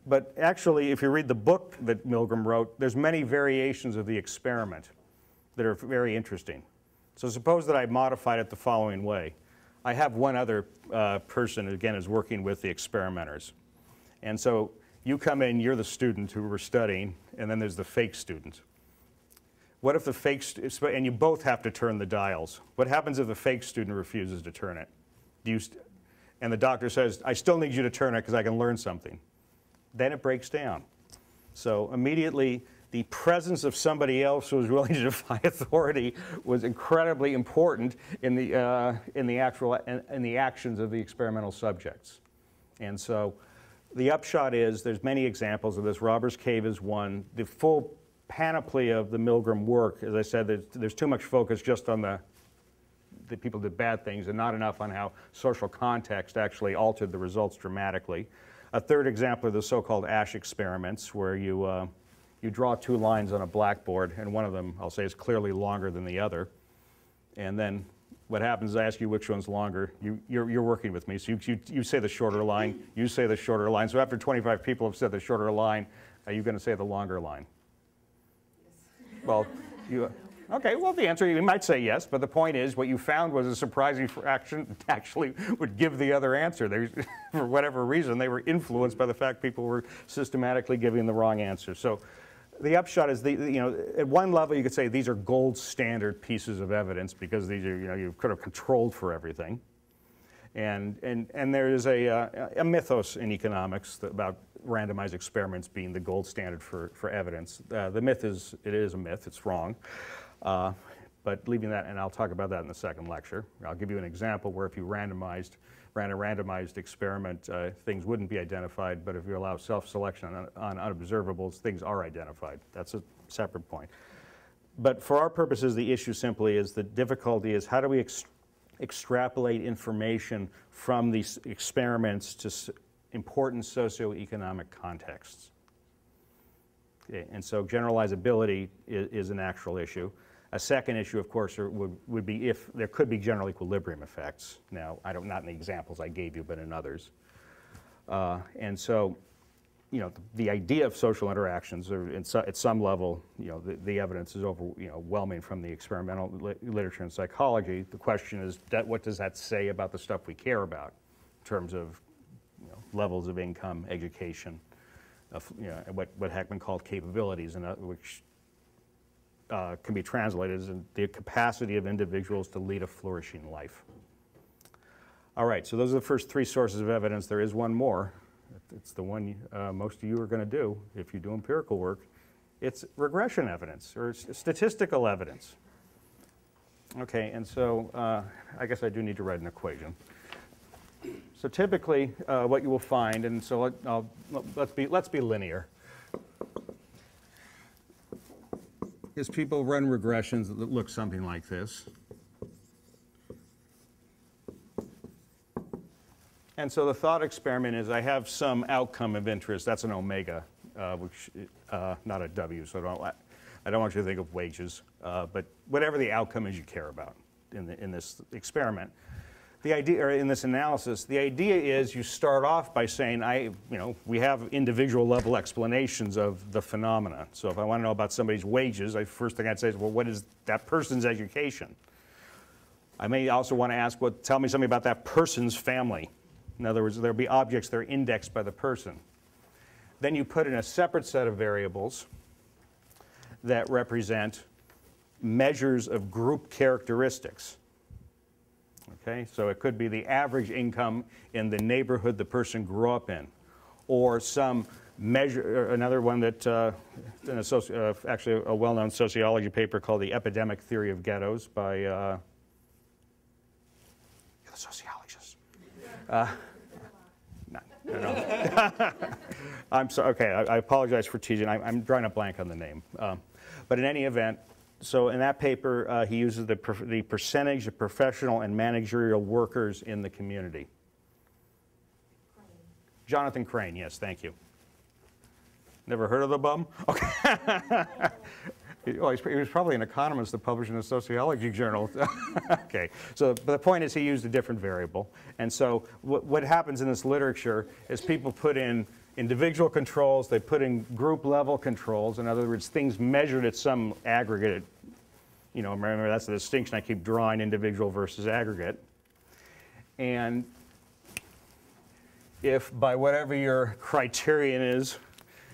But actually, if you read the book that Milgram wrote, there's many variations of the experiment that are very interesting. So suppose that I modified it the following way. I have one other person, again, is working with the experimenters. And so you come in, you're the student who we're studying, and then there's the fake student. What if the fake, and you both have to turn the dials. What happens if the fake student refuses to turn it? And the doctor says, I still need you to turn it because I can learn something. Then it breaks down. So immediately, the presence of somebody else who was willing to defy authority was incredibly important in the actions of the experimental subjects. And so the upshot is there's many examples of this. Robbers Cave is one. The full panoply of the Milgram work, as I said, there's too much focus just on the people did bad things and not enough on how social context actually altered the results dramatically. A third example are the so-called Ash experiments, where you draw two lines on a blackboard, and one of them, I'll say, is clearly longer than the other. And then what happens is I ask you which one's longer. You're working with me, so you say the shorter line, you say the shorter line. So after 25 people have said the shorter line, are you going to say the longer line? Yes. Well, okay, well, the answer, you might say yes, but the point is what you found was a surprising fraction actually would give the other answer. For whatever reason, they were influenced by the fact people were systematically giving the wrong answer. So the upshot is, at one level you could say these are gold standard pieces of evidence because these are, you could have controlled for everything. And there is a mythos in economics about randomized experiments being the gold standard for evidence. The myth is, it is a myth, it's wrong. But leaving that, and I'll talk about that in the second lecture. I'll give you an example where if you ran a randomized experiment, things wouldn't be identified, but if you allow self-selection on unobservables, things are identified. That's a separate point. But for our purposes, the issue simply is the difficulty is how do we extrapolate information from these experiments to important socioeconomic contexts. Okay, and so generalizability is an actual issue. A second issue, of course, would be if there could be general equilibrium effects. Now, not in the examples I gave you, but in others. And so, the idea of social interactions, at some level, the evidence is overwhelming from the experimental literature in psychology. The question is, what does that say about the stuff we care about in terms of levels of income, education, what Heckman called capabilities, and which can be translated as the capacity of individuals to lead a flourishing life. All right, so those are the first three sources of evidence. There is one more. It's the one most of you are going to do if you do empirical work. It's regression evidence or statistical evidence. Okay, and so I guess I do need to write an equation. So typically, what you will find, and so let's be linear, is people run regressions that look something like this. And so the thought experiment is I have some outcome of interest. That's an omega, not a W, so I don't want you to think of wages, but whatever the outcome is you care about in this experiment. The idea, or in this analysis, the idea is you start off by saying, we have individual level explanations of the phenomena. So if I want to know about somebody's wages, the first thing I'd say is, well, what is that person's education? I may also want to ask, well, tell me something about that person's family. In other words, there'll be objects that are indexed by the person. Then you put in a separate set of variables that represent measures of group characteristics. Okay, so it could be the average income in the neighborhood the person grew up in, or some measure, another one that, actually a well-known sociology paper called The Epidemic Theory of Ghettos by, you're the sociologist. No. I'm sorry, okay, I apologize for teasing. I'm drawing a blank on the name. But in any event, so in that paper, he uses the percentage of professional and managerial workers in the community. Jonathan Crane, yes, thank you. Never heard of the bum? Okay. Well, he was probably an economist that published in a sociology journal. Okay, so but the point is he used a different variable. And so what happens in this literature is people put in individual controls, they put in group level controls, in other words, things measured at some aggregate. You know, remember that's the distinction I keep drawing, individual versus aggregate. And if by whatever your criterion is,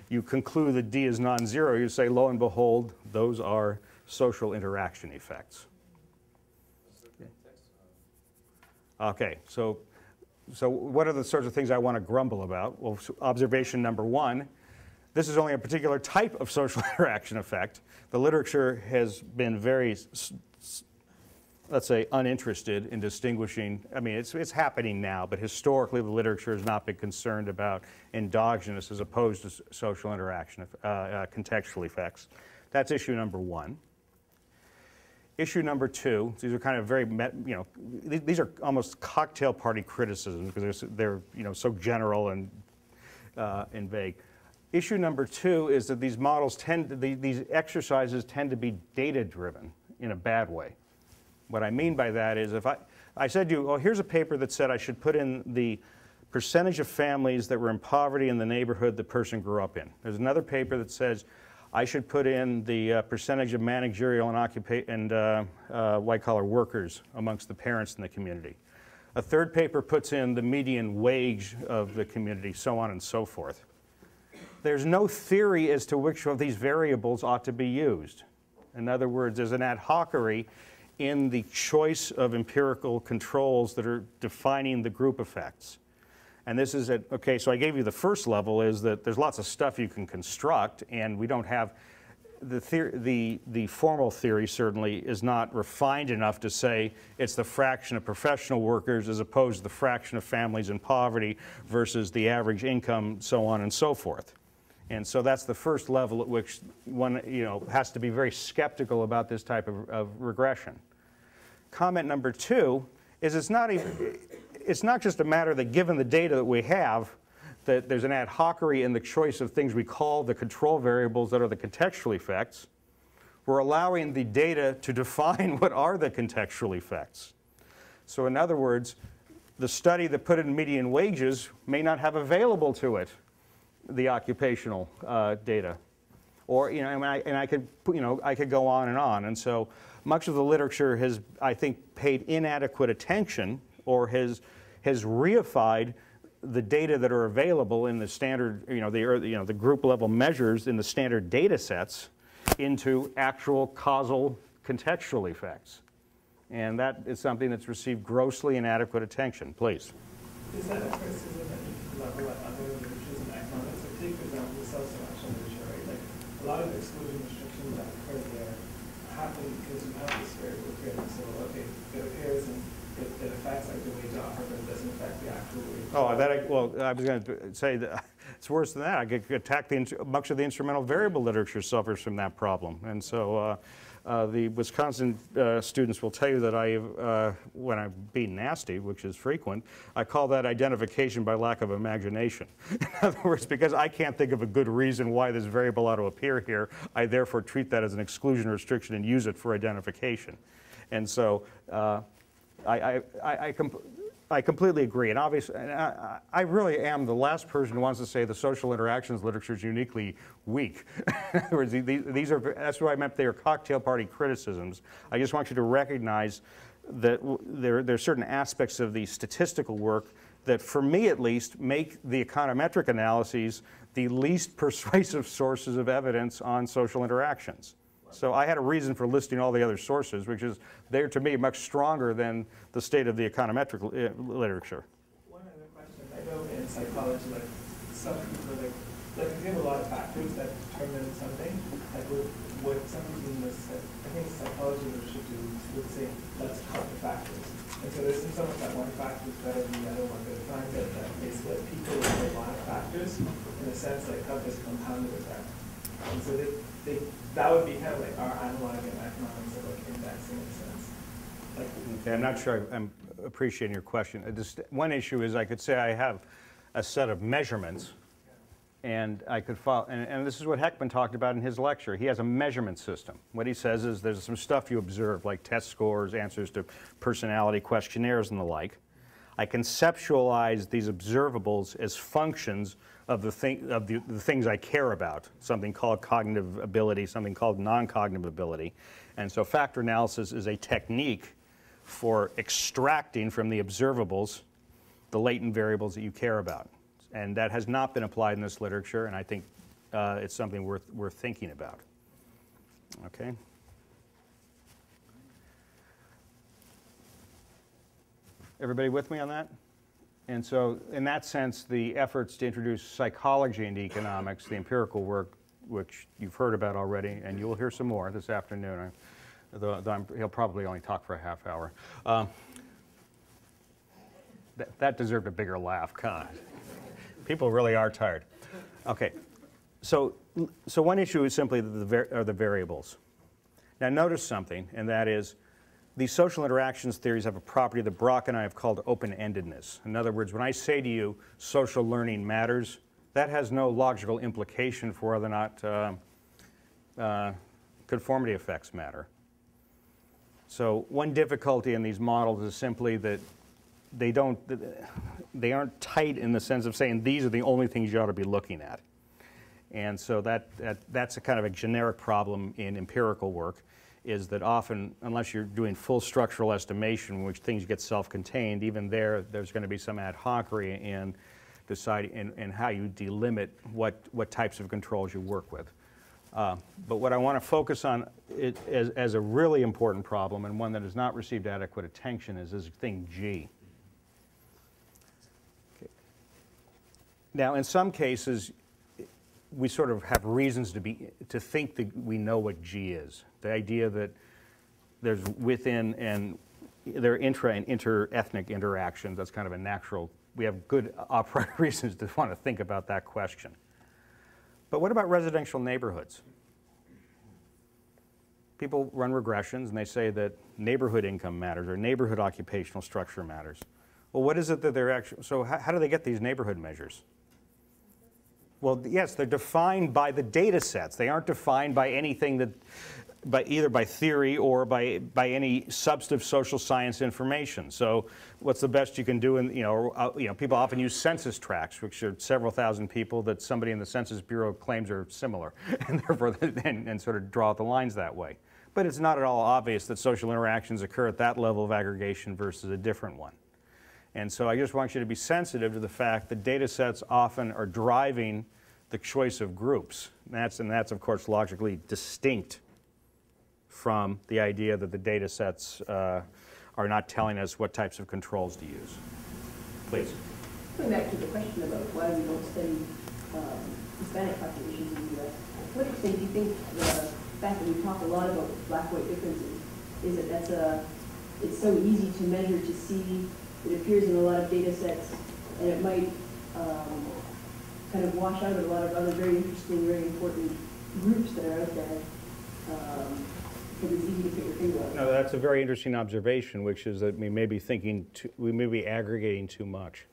you conclude that D is non-zero, you say, lo and behold, those are social interaction effects. Okay, so what are the sorts of things I want to grumble about? Well, observation number one, this is only a particular type of social interaction effect. The literature has been very, let's say, uninterested in distinguishing. I mean, it's happening now, but historically the literature has not been concerned about endogenous as opposed to social interaction, contextual effects. That's issue number one. Issue number two, these are kind of very, these are almost cocktail party criticisms because they're so general and vague. Issue number two is that these models these exercises tend to be data-driven in a bad way. What I mean by that is if I said to you, oh, here's a paper that said I should put in the percentage of families that were in poverty in the neighborhood the person grew up in. There's another paper that says I should put in the percentage of managerial and white-collar workers amongst the parents in the community. A third paper puts in the median wage of the community, so on and so forth. There's no theory as to which of these variables ought to be used. In other words, there's an ad hocery in the choice of empirical controls that are defining the group effects. And this is okay, so I gave you the first level is that there's lots of stuff you can construct, and we don't have, the formal theory certainly is not refined enough to say it's the fraction of professional workers as opposed to the fraction of families in poverty versus the average income, so on and so forth. And so that's the first level at which one has to be very skeptical about this type of regression. Comment number two is it's not just a matter that given the data that we have, that there's an ad hocery in the choice of things we call the control variables that are the contextual effects. We're allowing the data to define what are the contextual effects. So in other words, the study that put in median wages may not have available to it the occupational data. Or, I could go on. And so much of the literature has, I think, paid inadequate attention or has reified the data that are available in the standard, the group level measures in the standard data sets into actual causal contextual effects. And that is something that's received grossly inadequate attention. Please. Is that a criticism at the level at other literatures in economics? So take, for example, the self-selection literature, right? Like, a lot of the exclusion restrictions that occur there happen because you have this variable appearance. So, okay, it appears and it affects like the wage offer, but it doesn't affect the actual wage. Oh, well, I was going to say that it's worse than that. I could attack much of the instrumental variable literature suffers from that problem. And so the Wisconsin students will tell you that when I'm being nasty, which is frequent, I call that identification by lack of imagination. In other words, because I can't think of a good reason why this variable ought to appear here, I therefore treat that as an exclusion restriction and use it for identification. And so I completely agree, and obviously, I really am the last person who wants to say the social interactions literature is uniquely weak. In other words, that's what I meant. They are cocktail party criticisms. I just want you to recognize that there are certain aspects of the statistical work that, for me at least, make the econometric analyses the least persuasive sources of evidence on social interactions. So I had a reason for listing all the other sources, which is, they're to me much stronger than the state of the econometric literature. One other question. I know in psychology, like some people like if you have a lot of factors that determine something, like what some people in this, I think psychology should do would say, let's count the factors. And so there's some that one factor is better than the other one, but it finds that they split people with a lot of factors in a sense like how this compounded effect. And so that would be kind of like our analog in economics of like indexing in a sense. Like, Okay, I'm not sure I'm appreciating your question. One issue is I could say I have a set of measurements, and I could follow, and this is what Heckman talked about in his lecture. He has a measurement system. What he says is there's some stuff you observe, like test scores, answers to personality questionnaires, and the like. I conceptualize these observables as functions of the things I care about, something called cognitive ability, something called non-cognitive ability. And so factor analysis is a technique for extracting from the observables the latent variables that you care about. And that has not been applied in this literature, and I think it's something worth thinking about. Okay? Everybody with me on that? And so, in that sense, the efforts to introduce psychology into economics, the empirical work, which you've heard about already, and you'll hear some more this afternoon, though he'll probably only talk for a half hour. That deserved a bigger laugh. God. People really are tired. Okay, so one issue is simply the variables. Now notice something, and that is these social interactions theories have a property that Brock and I have called open-endedness. In other words, when I say to you social learning matters, that has no logical implication for whether or not conformity effects matter. So one difficulty in these models is simply that they aren't tight in the sense of saying these are the only things you ought to be looking at. And so that's a kind of a generic problem in empirical work, is that often, unless you're doing full structural estimation, in which things get self-contained, even there's going to be some ad hocery in deciding in how you delimit what types of controls you work with. But what I want to focus on as a really important problem, and one that has not received adequate attention, is this thing G. Okay. Now, in some cases, we sort of have reasons to think that we know what G is. The idea that there's within and there are intra and inter-ethnic interactions. That's kind of a natural. We have good a priori reasons to want to think about that question. But what about residential neighborhoods? People run regressions and they say that neighborhood income matters or neighborhood occupational structure matters. Well, what is it that they're actually, so how do they get these neighborhood measures? Well, yes, they're defined by the data sets. They aren't defined by anything that, either by theory or by any substantive social science information. So what's the best you can do? And people often use census tracts, which are several thousand people that somebody in the Census Bureau claims are similar, and therefore and sort of draw the lines that way. But it's not at all obvious that social interactions occur at that level of aggregation versus a different one. And so I just want you to be sensitive to the fact that data sets often are driving the choice of groups. And that's of course logically distinct from the idea that the data sets are not telling us what types of controls to use. Please. Going back to the question about why we don't study Hispanic populations in the U.S., to what extent do you think the fact that we talk a lot about black-white differences is that it's so easy to measure, to see, it appears in a lot of data sets, and it might kind of wash out a lot of other very interesting, very important groups that are out there. Because it's easy to put your finger on. No, that's a very interesting observation, which is that we may be we may be aggregating too much.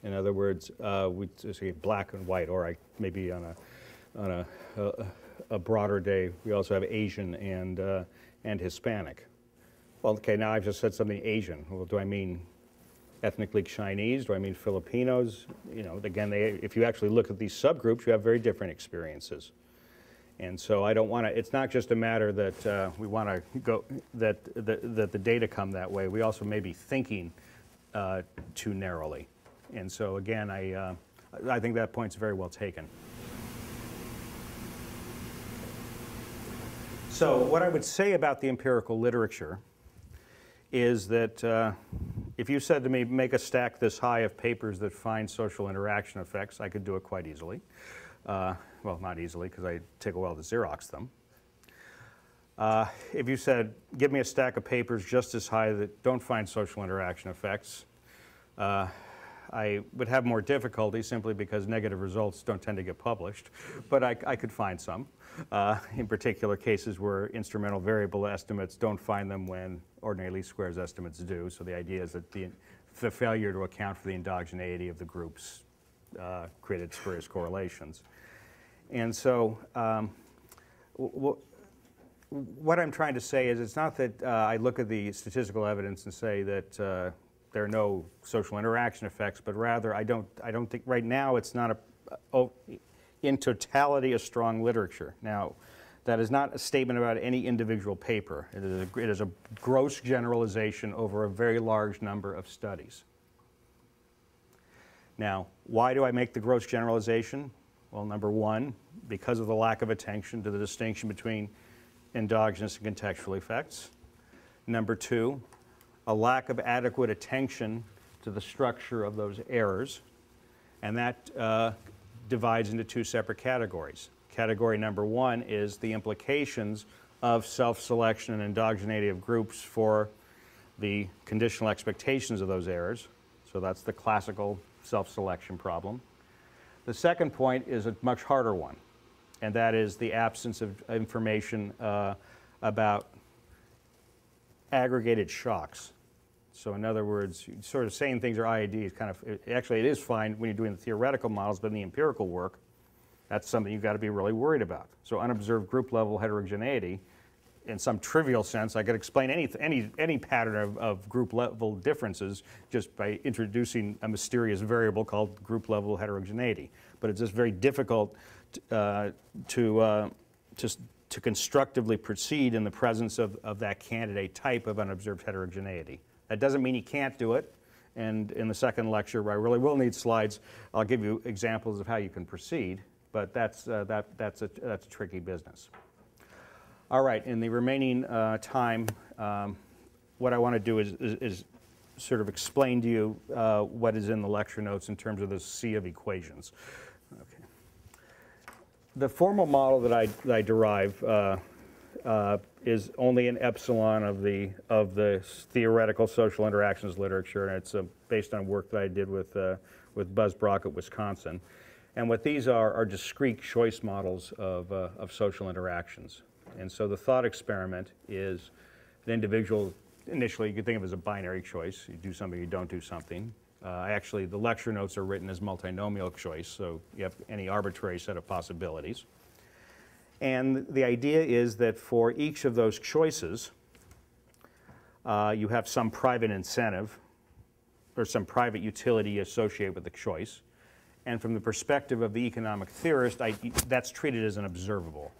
In other words, we say black and white, or maybe on a broader day, we also have Asian and Hispanic. Well, okay, now I've just said something Asian. Well, do I mean ethnically Chinese? Do I mean Filipinos? Again, if you actually look at these subgroups, you have very different experiences. And so I don't want to, it's not just a matter that we want to go, that the data come that way. We also may be thinking too narrowly. And so again, I think that point's very well taken. So what I would say about the empirical literature is that if you said to me, make a stack this high of papers that find social interaction effects, I could do it quite easily. Well, not easily, because I take a while to Xerox them. If you said, give me a stack of papers just as high that don't find social interaction effects, I would have more difficulty simply because negative results don't tend to get published, but I could find some. In particular cases where instrumental variable estimates don't find them when ordinary least squares estimates do. So the idea is that the failure to account for the endogeneity of the groups created spurious correlations. And so what I'm trying to say is it's not that I look at the statistical evidence and say that there are no social interaction effects, but rather I don't think right now it's not in totality a strong literature. Now, that is not a statement about any individual paper. It is a gross generalization over a very large number of studies. Now, why do I make the gross generalization? Well, number one, because of the lack of attention to the distinction between endogenous and contextual effects. Number two, a lack of adequate attention to the structure of those errors, and that divides into two separate categories. Category number one is the implications of self-selection and endogeneity of groups for the conditional expectations of those errors. So that's the classical self-selection problem. The second point is a much harder one, and that is the absence of information about aggregated shocks. So in other words, sort of saying things are IIDs, actually it is fine when you're doing the theoretical models, but in the empirical work, that's something you've got to be really worried about. So unobserved group level heterogeneity, in some trivial sense, I could explain any pattern of group level differences just by introducing a mysterious variable called group level heterogeneity. But it's just very difficult to constructively proceed in the presence of that candidate type of unobserved heterogeneity. That doesn't mean you can't do it. And in the second lecture, where I really will need slides, I'll give you examples of how you can proceed. But that's a tricky business. All right, in the remaining time, what I want to do is sort of explain to you what is in the lecture notes in terms of the sea of equations. Okay. The formal model that I derive is only an epsilon of the theoretical social interactions literature, and it's based on work that I did with Buzz Brock at Wisconsin. And what these are discrete choice models of social interactions. And so the thought experiment is an individual, initially you could think of it as a binary choice. You do something, you don't do something. Actually, the lecture notes are written as multinomial choice, so you have any arbitrary set of possibilities. And the idea is that for each of those choices, you have some private incentive or some private utility associated with the choice. And from the perspective of the economic theorist, that's treated as an observable.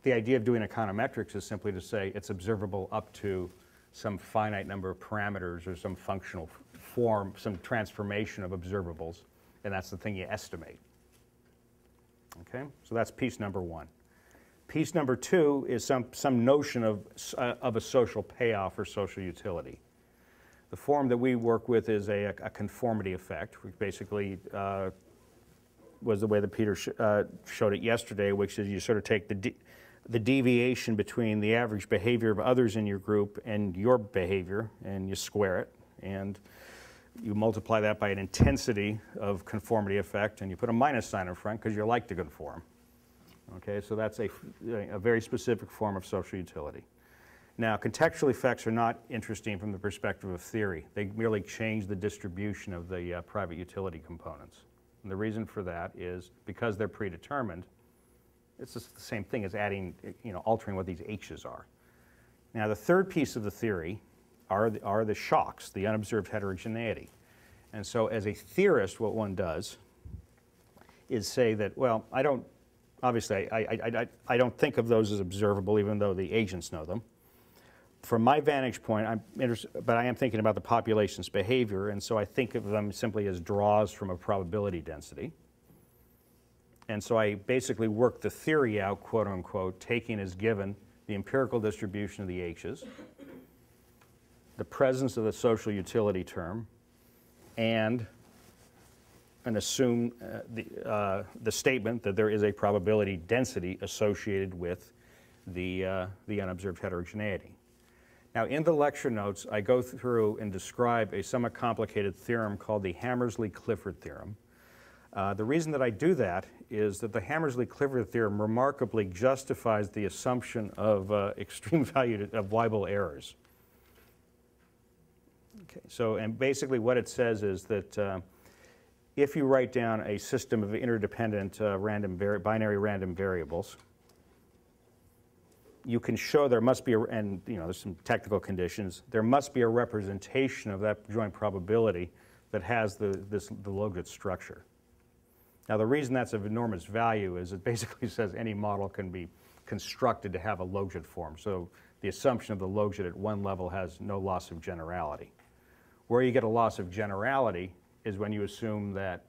The idea of doing econometrics is simply to say it's observable up to some finite number of parameters or some functional form, some transformation of observables, and that's the thing you estimate. Okay, so that's piece number one. Piece number two is some notion of a social payoff or social utility. The form that we work with is a conformity effect, which basically was the way that Peter showed it yesterday, which is you sort of take the deviation between the average behavior of others in your group and your behavior, and you square it, and you multiply that by an intensity of conformity effect, and you put a minus sign in front because you like to conform. Okay, so that's a very specific form of social utility. Now, contextual effects are not interesting from the perspective of theory. They merely change the distribution of the private utility components. And the reason for that is because they're predetermined, it's just the same thing as adding, altering what these H's are. Now, the third piece of the theory are the shocks, the unobserved heterogeneity. And so as a theorist, what one does is say that, well, obviously, I don't think of those as observable, even though the agents know them. From my vantage point, but I am thinking about the population's behavior, and so I think of them simply as draws from a probability density. And so I basically worked the theory out, quote unquote, taking as given the empirical distribution of the H's, the presence of the social utility term, and an assume the statement that there is a probability density associated with the unobserved heterogeneity. Now, in the lecture notes, I go through and describe a somewhat complicated theorem called the Hammersley-Clifford theorem. The reason that I do that is that the Hammersley-Clifford theorem remarkably justifies the assumption of extreme value of Weibull errors. Okay, so, and basically what it says is that if you write down a system of interdependent binary random variables, you can show there must be, and there's some technical conditions, there must be a representation of that joint probability that has the logit structure. Now, the reason that's of enormous value is it basically says any model can be constructed to have a logit form. So the assumption of the logit at one level has no loss of generality. Where you get a loss of generality is when you assume that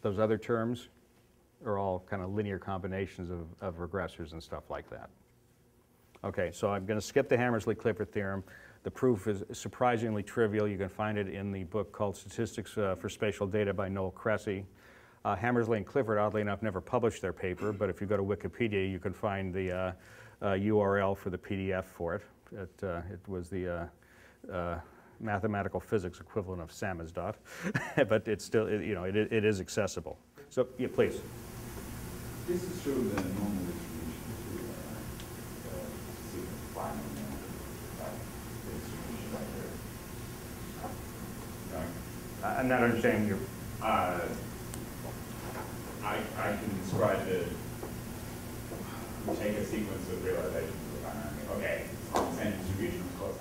those other terms are all kind of linear combinations of regressors and stuff like that. Okay, so I'm going to skip the Hammersley-Clifford theorem. The proof is surprisingly trivial. You can find it in the book called Statistics for Spatial Data by Noel Cressy. Hammersley and Clifford, oddly enough, never published their paper, but if you go to Wikipedia, you can find the URL for the PDF for it. It was the mathematical physics equivalent of Samizdat, but it's still, it is accessible. So, yeah, please. This is true the normal distribution to final distribution right here. I'm not understanding your... I can describe take a sequence of realizations of the binary. Okay, same distribution, of course.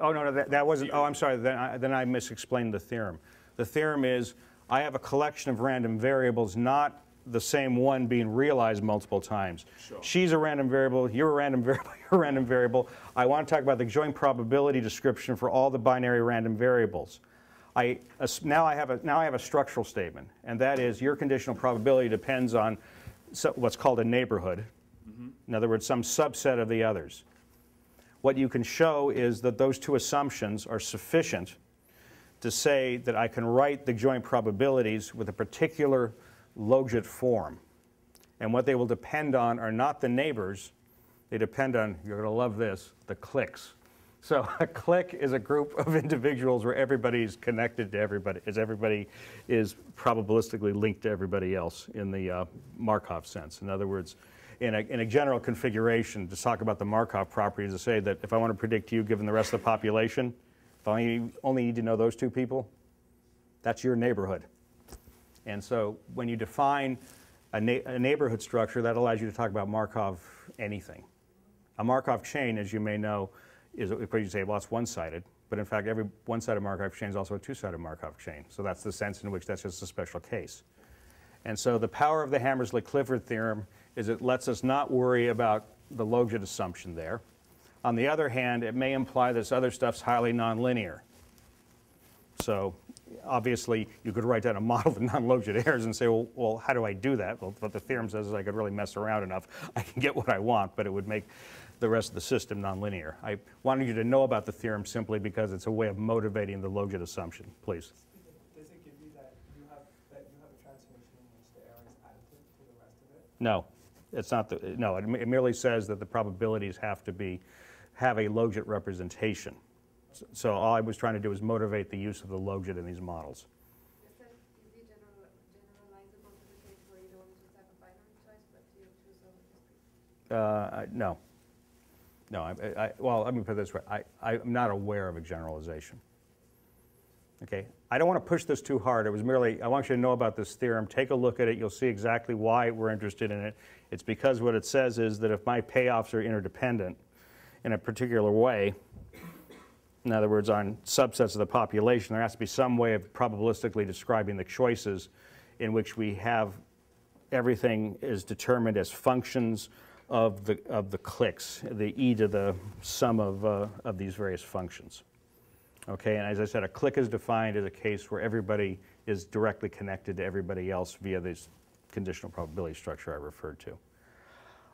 Oh, no, that wasn't, oh, I'm sorry, then I misexplained the theorem. The theorem is, I have a collection of random variables, not the same one being realized multiple times. Sure. She's a random variable, you're a random variable, you're a random variable. I want to talk about the joint probability description for all the binary random variables. Now I have a structural statement, and that is your conditional probability depends on what's called a neighborhood. Mm-hmm. In other words, some subset of the others. What you can show is that those two assumptions are sufficient to say that I can write the joint probabilities with a particular logit form. And what they will depend on are not the neighbors, they depend on, you're going to love this, the cliques. So a clique is a group of individuals where everybody is connected to everybody, as everybody is probabilistically linked to everybody else in the Markov sense. In other words, in a general configuration, to talk about the Markov properties, to say that if I want to predict you given the rest of the population, if I only need to know those two people, that's your neighborhood. And so when you define a neighborhood structure, that allows you to talk about Markov anything. A Markov chain, as you may know, is, you say, well, it's one-sided. But in fact, every one-sided Markov chain is also a two-sided Markov chain. So that's the sense in which that's just a special case. And so the power of the Hammersley-Clifford theorem is it lets us not worry about the logit assumption there. On the other hand, it may imply this other stuff's highly nonlinear. So obviously, you could write down a model of non-logit errors and say, well, how do I do that? Well, what the theorem says is I could really mess around enough. I can get what I want, but it would make the rest of the system nonlinear. I wanted you to know about the theorem simply because it's a way of motivating the logit assumption. Please. Does it give you that you have a transformation in which the error is additive to the rest of it? No, it's not. No, it merely says that the probabilities have to have a logit representation. So all I was trying to do is motivate the use of the logit in these models. Is it generalizable to the case where you don't just have a binary choice, but you choose over discrete? No. No, well, let me put it this way. I'm not aware of a generalization. Okay, I don't want to push this too hard. It was merely, I want you to know about this theorem. Take a look at it. You'll see exactly why we're interested in it. It's because what it says is that if my payoffs are interdependent in a particular way, in other words, on subsets of the population, there has to be some way of probabilistically describing the choices in which we have everything is determined as functions of the cliques, the e to the sum of these various functions. Okay, and as I said, a clique is defined as a case where everybody is directly connected to everybody else via these conditional probability structure I referred to.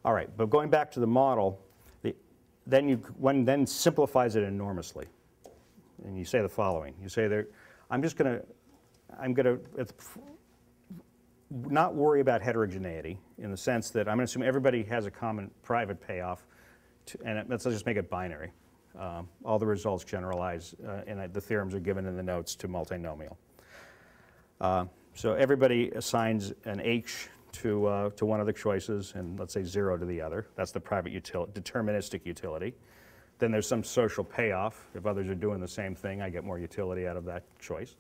All right, but going back to the model, one then simplifies it enormously. And you say the following. You say that I'm going to not worry about heterogeneity in the sense that I'm going to assume everybody has a common private payoff, and let's just make it binary. All the results generalize, and the theorems are given in the notes to multinomial. So everybody assigns an H to one of the choices, and let's say 0 to the other. That's the private deterministic utility. Then there's some social payoff. If others are doing the same thing, I get more utility out of that choice.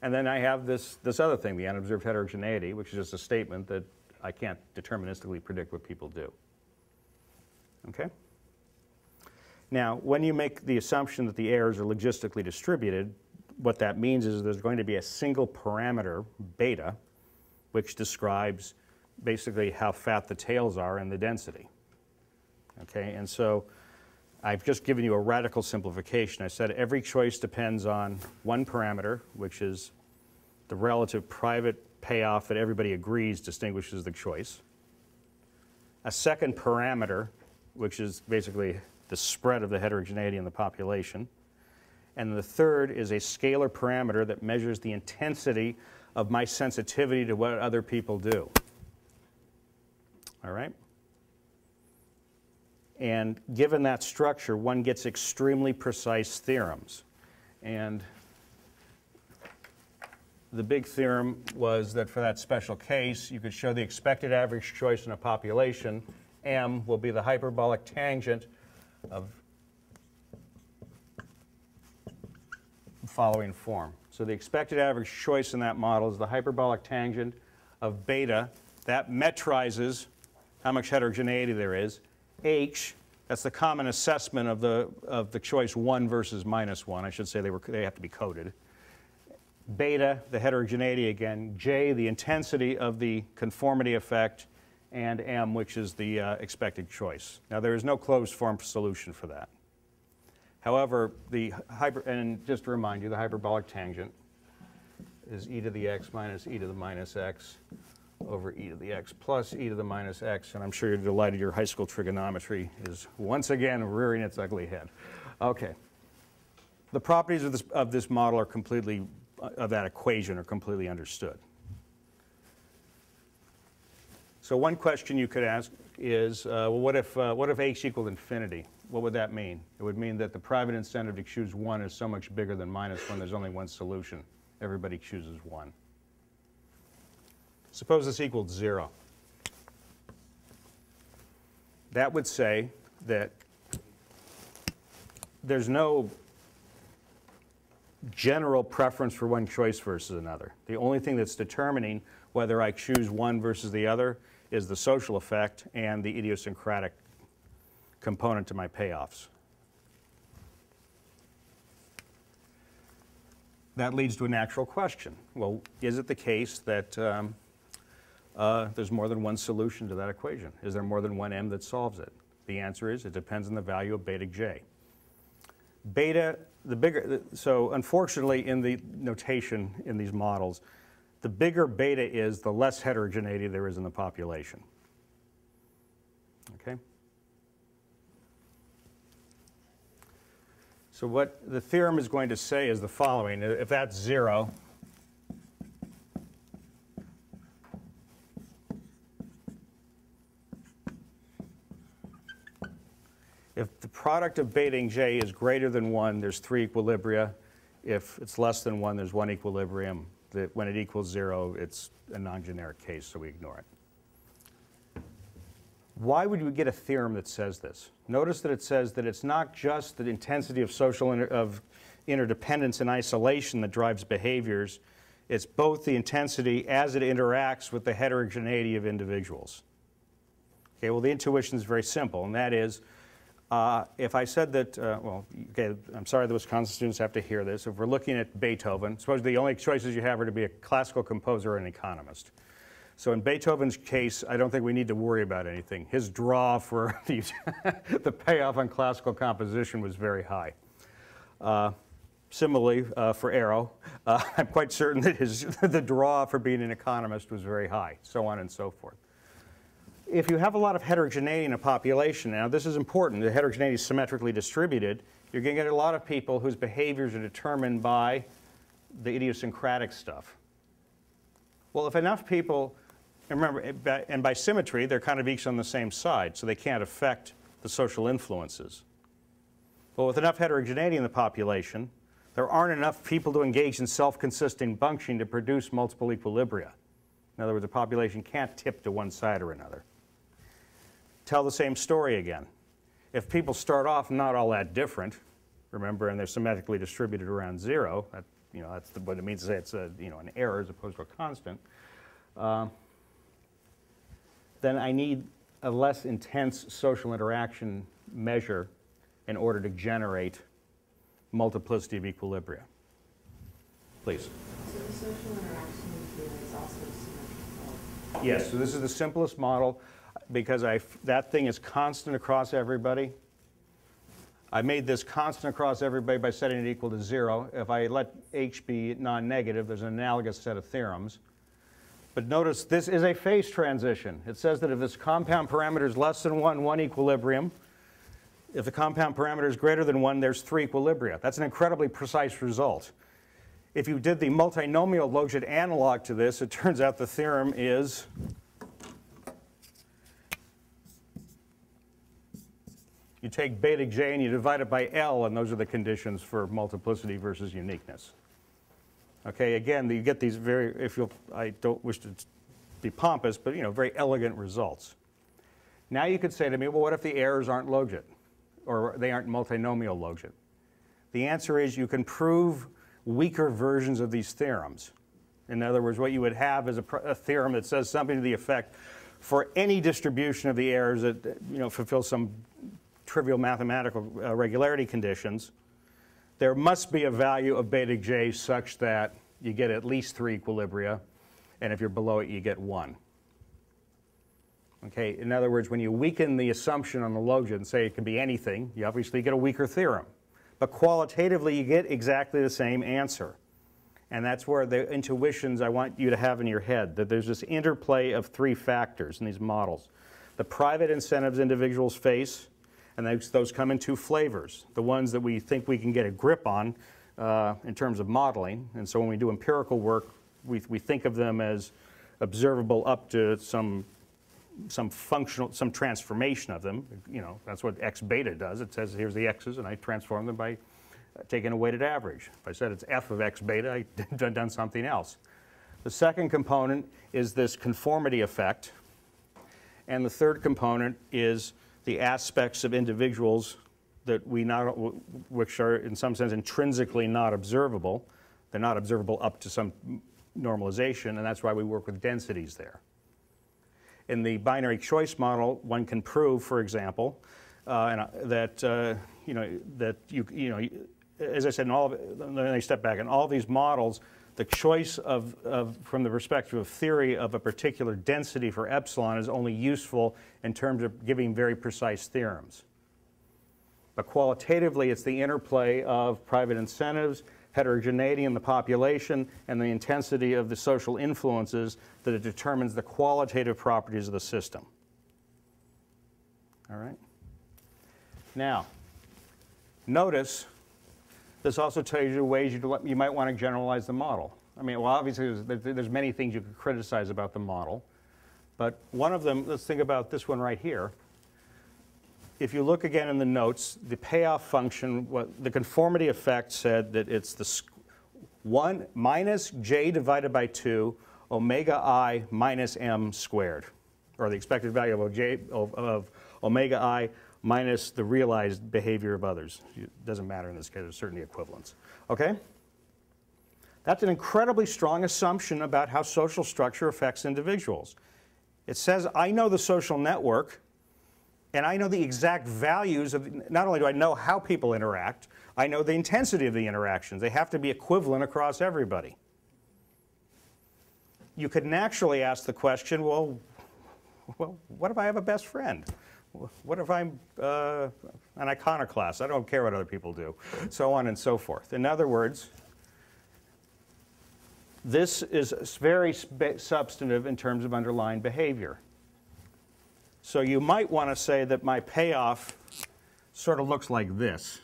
And then I have this other thing, the unobserved heterogeneity, which is just a statement that I can't deterministically predict what people do. Okay? Now, when you make the assumption that the errors are logistically distributed, what that means is there's going to be a single parameter, beta, which describes basically how fat the tails are in the density. Okay, and so I've just given you a radical simplification. I said every choice depends on one parameter, which is the relative private payoff that everybody agrees distinguishes the choice. A second parameter, which is basically the spread of the heterogeneity in the population. And the third is a scalar parameter that measures the intensity of my sensitivity to what other people do. All right? And given that structure, one gets extremely precise theorems. And the big theorem was that for that special case, you could show the expected average choice in a population, M, will be the hyperbolic tangent of the following form. So the expected average choice in that model is the hyperbolic tangent of beta. That metrizes how much heterogeneity there is. H, that's the common assessment of the choice 1 versus -1. I should say they have to be coded. Beta, the heterogeneity again. J, the intensity of the conformity effect. And M, which is the expected choice. Now, there is no closed form solution for that. However, and just to remind you, the hyperbolic tangent is e to the x minus e to the minus x over e to the x plus e to the minus x. And I'm sure you're delighted your high school trigonometry is once again rearing its ugly head. Okay. The properties of this model are completely, of that equation are completely understood. So one question you could ask is, well, what if h equaled infinity? What would that mean? It would mean that the private incentive to choose 1 is so much bigger than -1, there's only one solution. Everybody chooses 1. Suppose this equals 0. That would say that there's no general preference for one choice versus another. The only thing that's determining whether I choose one versus the other is the social effect and the idiosyncratic component to my payoffs. That leads to a natural question. Well, is it the case that there's more than one solution to that equation? Is there more than one M that solves it? The answer is it depends on the value of beta j. Beta, so unfortunately in the notation in these models, the bigger beta is, the less heterogeneity there is in the population. Okay? So what the theorem is going to say is the following. If that's 0, if the product of beta and j is greater than 1, there's 3 equilibria. If it's less than 1, there's 1 equilibrium. That when it equals 0, it's a non-generic case, so we ignore it. Why would we get a theorem that says this? Notice that it says that it's not just the intensity of social interdependence and isolation that drives behaviors. It's both the intensity as it interacts with the heterogeneity of individuals. Okay, well, the intuition is very simple, and that is, if I said that, well, okay, I'm sorry the Wisconsin students have to hear this. If we're looking at Beethoven, suppose the only choices you have are to be a classical composer or an economist. So in Beethoven's case, I don't think we need to worry about anything. His draw for the payoff on classical composition was very high. Similarly, for Arrow, I'm quite certain that the draw for being an economist was very high, so on and so forth. If you have a lot of heterogeneity in a population, now this is important, the heterogeneity is symmetrically distributed, you're going to get a lot of people whose behaviors are determined by the idiosyncratic stuff. Well, if enough people, and remember, and by symmetry, they're kind of each on the same side, so they can't affect the social influences. But with enough heterogeneity in the population, there aren't enough people to engage in self-consisting functioning to produce multiple equilibria. In other words, the population can't tip to one side or another. Tell the same story again. If people start off not all that different, remember, and they're symmetrically distributed around 0, that's what it means to say it's an error as opposed to a constant, then I need a less intense social interaction measure in order to generate multiplicity of equilibria. Please. So the social interaction theory is also symmetrical. Yes, so this is the simplest model because that thing is constant across everybody. I made this constant across everybody by setting it equal to 0. If I let H be non-negative, there's an analogous set of theorems. But notice this is a phase transition. It says that if this compound parameter is less than 1 equilibrium. If the compound parameter is greater than 1, there's 3 equilibria. That's an incredibly precise result. If you did the multinomial logit analog to this, it turns out the theorem is you take beta j and you divide it by L, and those are the conditions for multiplicity versus uniqueness. Okay, again, you get these I don't wish to be pompous, but very elegant results. Now you could say to me, well, what if the errors aren't logit, or they aren't multinomial logit? The answer is you can prove weaker versions of these theorems. In other words, what you would have is a theorem that says something to the effect, for any distribution of the errors that fulfills some trivial mathematical regularity conditions, there must be a value of beta j such that you get at least 3 equilibria, and if you're below it, you get 1. Okay, in other words, when you weaken the assumption on the logit and say it can be anything, you obviously get a weaker theorem. But qualitatively, you get exactly the same answer. And that's where the intuitions I want you to have in your head, that there's this interplay of 3 factors in these models. The private incentives individuals face, and those come in 2 flavors. The ones that we think we can get a grip on in terms of modeling. And so when we do empirical work, we think of them as observable up to some transformation of them. That's what x beta does. It says here's the x's, and I transform them by taking a weighted average. If I said it's f of x beta, I've done something else. The second component is this conformity effect. And the third component is the aspects of individuals that which are in some sense intrinsically not observable. They're not observable up to some normalization, and that's why we work with densities there. In the binary choice model, one can prove, for example, that as I said, let me step back. In all these models, the choice from the perspective of theory of a particular density for epsilon is only useful in terms of giving very precise theorems. But qualitatively, it's the interplay of private incentives, heterogeneity in the population, and the intensity of the social influences that it determines the qualitative properties of the system. All right? Now, notice this also tells you ways you might want to generalize the model. I mean, well, obviously, there's many things you could criticize about the model. But one of them, let's think about this one right here. If you look again in the notes, the payoff function, the conformity effect said that it's the 1 minus j divided by 2 omega I minus m squared, or the expected value of omega I minus the realized behavior of others. It doesn't matter in this case, there's certainly equivalence. Okay? That's an incredibly strong assumption about how social structure affects individuals. It says, I know the social network, and I know the exact values of, not only do I know how people interact, I know the intensity of the interactions. They have to be equivalent across everybody. You could naturally ask the question, well, Well, what if I have a best friend? What if I'm an iconoclast? I don't care what other people do, so on and so forth. In other words, this is very substantive in terms of underlying behavior. So you might want to say that my payoff sort of looks like this.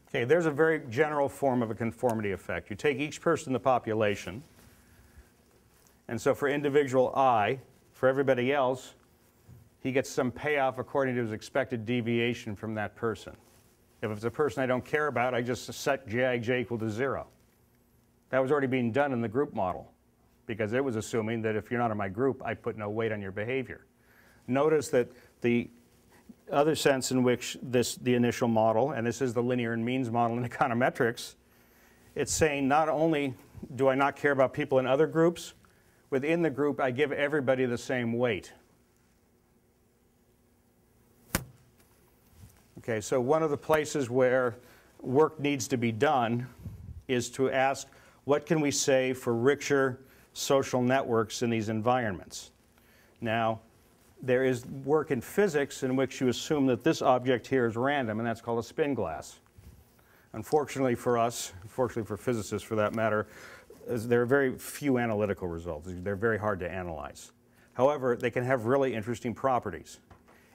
Okay, there's a very general form of a conformity effect. You take each person in the population, and so for individual I, for everybody else, he gets some payoff according to his expected deviation from that person. If it's a person I don't care about, I just set Jij equal to 0. That was already being done in the group model, because it was assuming that if you're not in my group, I put no weight on your behavior. Notice that the other sense in which the initial model, and this is the linear and means model in econometrics, it's saying not only do I not care about people in other groups, within the group I give everybody the same weight. Okay, so one of the places where work needs to be done is to ask, what can we say for richer social networks in these environments? Now, there is work in physics in which you assume that this object here is random, and that's called a spin glass. Unfortunately for us, unfortunately for physicists for that matter, there are very few analytical results. They're very hard to analyze. However, they can have really interesting properties.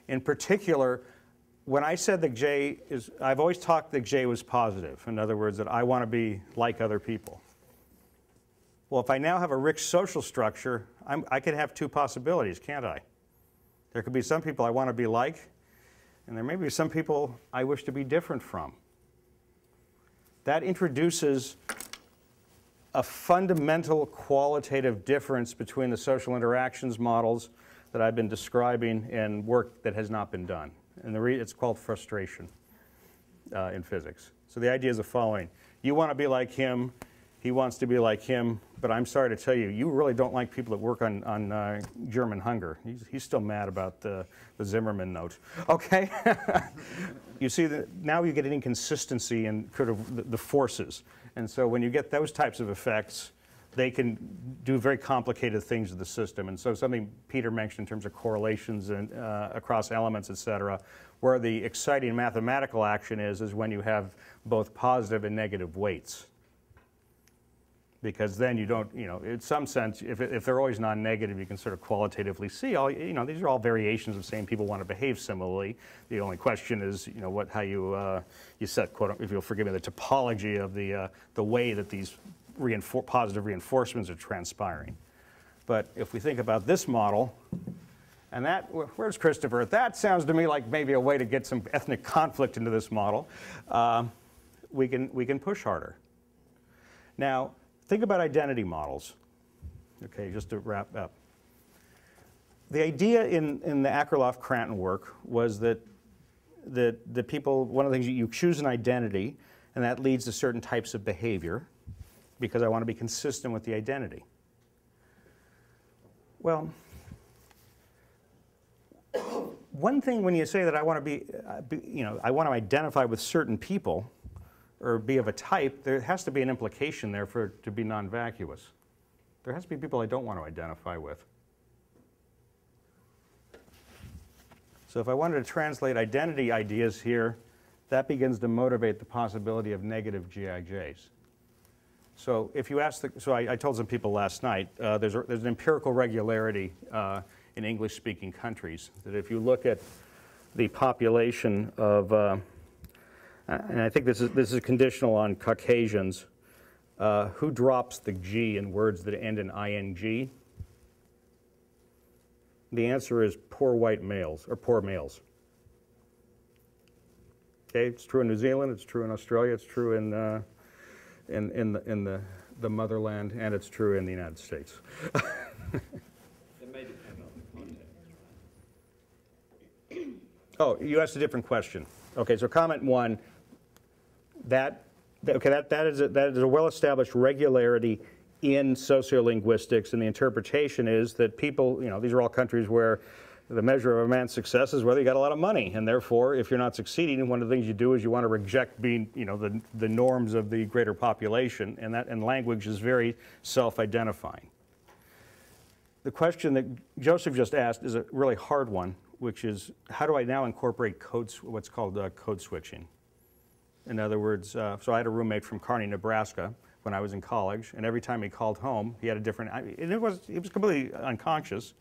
In particular, when I said that J is, I've always talked that J was positive. In other words, that I want to be like other people. Well, if I now have a rich social structure, I could have two possibilities, can't I? There could be some people I want to be like, and there may be some people I wish to be different from. That introduces a fundamental qualitative difference between the social interactions models that I've been describing and work that has not been done. And it's called frustration in physics. So the idea is the following. You want to be like him, he wants to be like him, but I'm sorry to tell you, you really don't like people that work on German hunger. He's still mad about the Zimmerman note. Okay? You see, now you get an inconsistency in kind of the forces. And so when you get those types of effects, they can do very complicated things to the system. And so something Peter mentioned in terms of correlations and, across elements, et cetera, where the exciting mathematical action is when you have both positive and negative weights. Because then you don't, in some sense, if they're always non-negative, you can sort of qualitatively see, these are all variations of saying people want to behave similarly. The only question is, how you set, quote, if you'll forgive me, the topology of the way that these positive reinforcements are transpiring. But if we think about this model, and that, where's Christopher? That sounds to me like maybe a way to get some ethnic conflict into this model. We can push harder. Now, think about identity models. Okay, just to wrap up. The idea in the Akerlof-Cranton work was that the people, one of the things, you choose an identity, and that leads to certain types of behavior, because I want to be consistent with the identity. Well, one thing when you say that I want to I want to identify with certain people, or be of a type, there has to be an implication there for it to be non-vacuous. There has to be people I don't want to identify with. So if I wanted to translate identity ideas here, that begins to motivate the possibility of negative GIJs. So if you ask, I told some people last night, there's an empirical regularity in English-speaking countries, that if you look at the population of, and I think this is conditional on Caucasians, who drops the G in words that end in ing? The answer is poor white males, or poor males. Okay, it's true in New Zealand, it's true in Australia, it's true in the motherland, and it's true in the United States. It may depend on the context. Oh, you asked a different question. Okay, so comment one, that is a well-established regularity in sociolinguistics, and the interpretation is that people, these are all countries where The measure of a man's success is whether you got a lot of money, and therefore, if you're not succeeding, one of the things you do is you want to reject being, the norms of the greater population, and language is very self-identifying. The question that Joseph just asked is a really hard one, which is, how do I now incorporate what's called code switching? In other words, so I had a roommate from Kearney, Nebraska, when I was in college, and every time he called home, he had a different, and he was completely unconscious.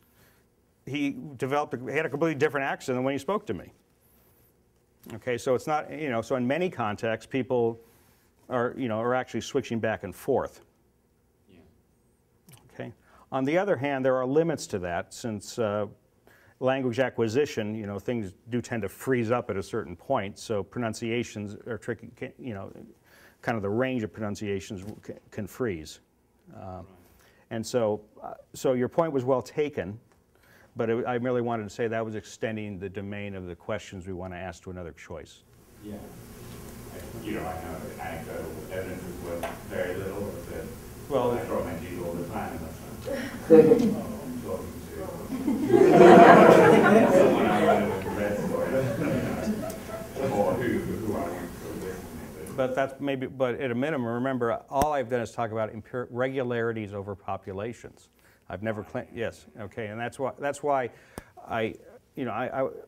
He had a completely different accent than when he spoke to me. Okay, so it's not, so in many contexts, people are actually switching back and forth. Yeah. Okay. On the other hand, there are limits to that, since language acquisition, things do tend to freeze up at a certain point, so pronunciations are tricky, kind of the range of pronunciations can freeze. And so your point was well taken, but I merely wanted to say that was extending the domain of the questions we want to ask to another choice. Yeah. I know anecdotal evidence is worth very little, but well, I draw my teeth all the time, and that's not I'm talking to someone I read for, or who I want to listen to. But at a minimum, remember, all I've done is talk about regularities over populations. I've never claimed, yes, okay, and that's why I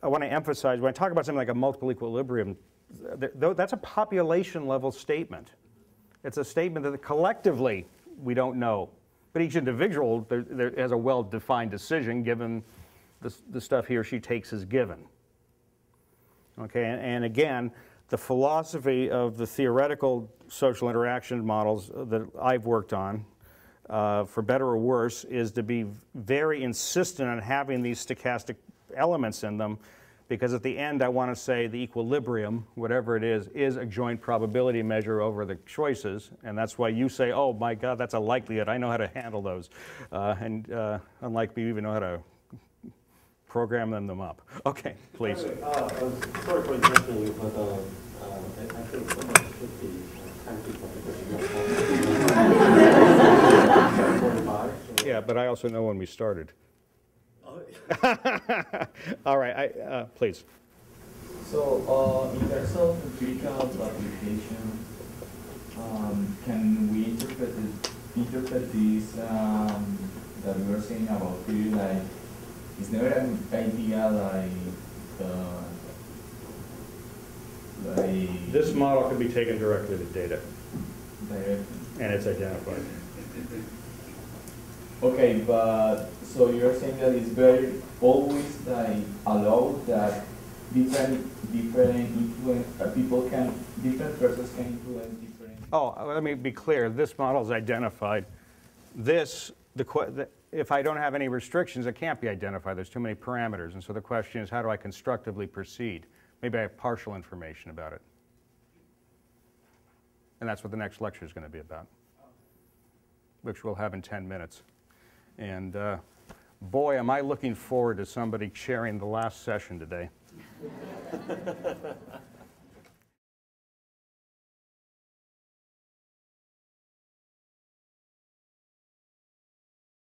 want to emphasize, when I talk about something like a multiple equilibrium, that's a population level statement. It's a statement that collectively we don't know, but each individual there has a well-defined decision given the stuff he or she takes as given. Okay, and again, the philosophy of the theoretical social interaction models that I've worked on, for better or worse, is to be very insistent on having these stochastic elements in them, because at the end I want to say the equilibrium, whatever it is a joint probability measure over the choices, and that's why you say, oh my God, that's a likelihood, I know how to handle those, unlike me, you even know how to program them up. Okay, please. Sorry for interrupting you, but I think someone should be Yeah, but I also know when we started. All right, please. So, in terms of empirical application, can we interpret this that we were saying about theory, like, is there an idea like this model can be taken directly to data. Directly. And it's identified. Okay, but so you're saying that it's very always like allowed that different persons can influence different. Oh, let me be clear. This model is identified. If I don't have any restrictions, it can't be identified. There's too many parameters, and so the question is, how do I constructively proceed? Maybe I have partial information about it, and that's what the next lecture is going to be about, which we'll have in 10 minutes. And boy, am I looking forward to somebody chairing the last session today.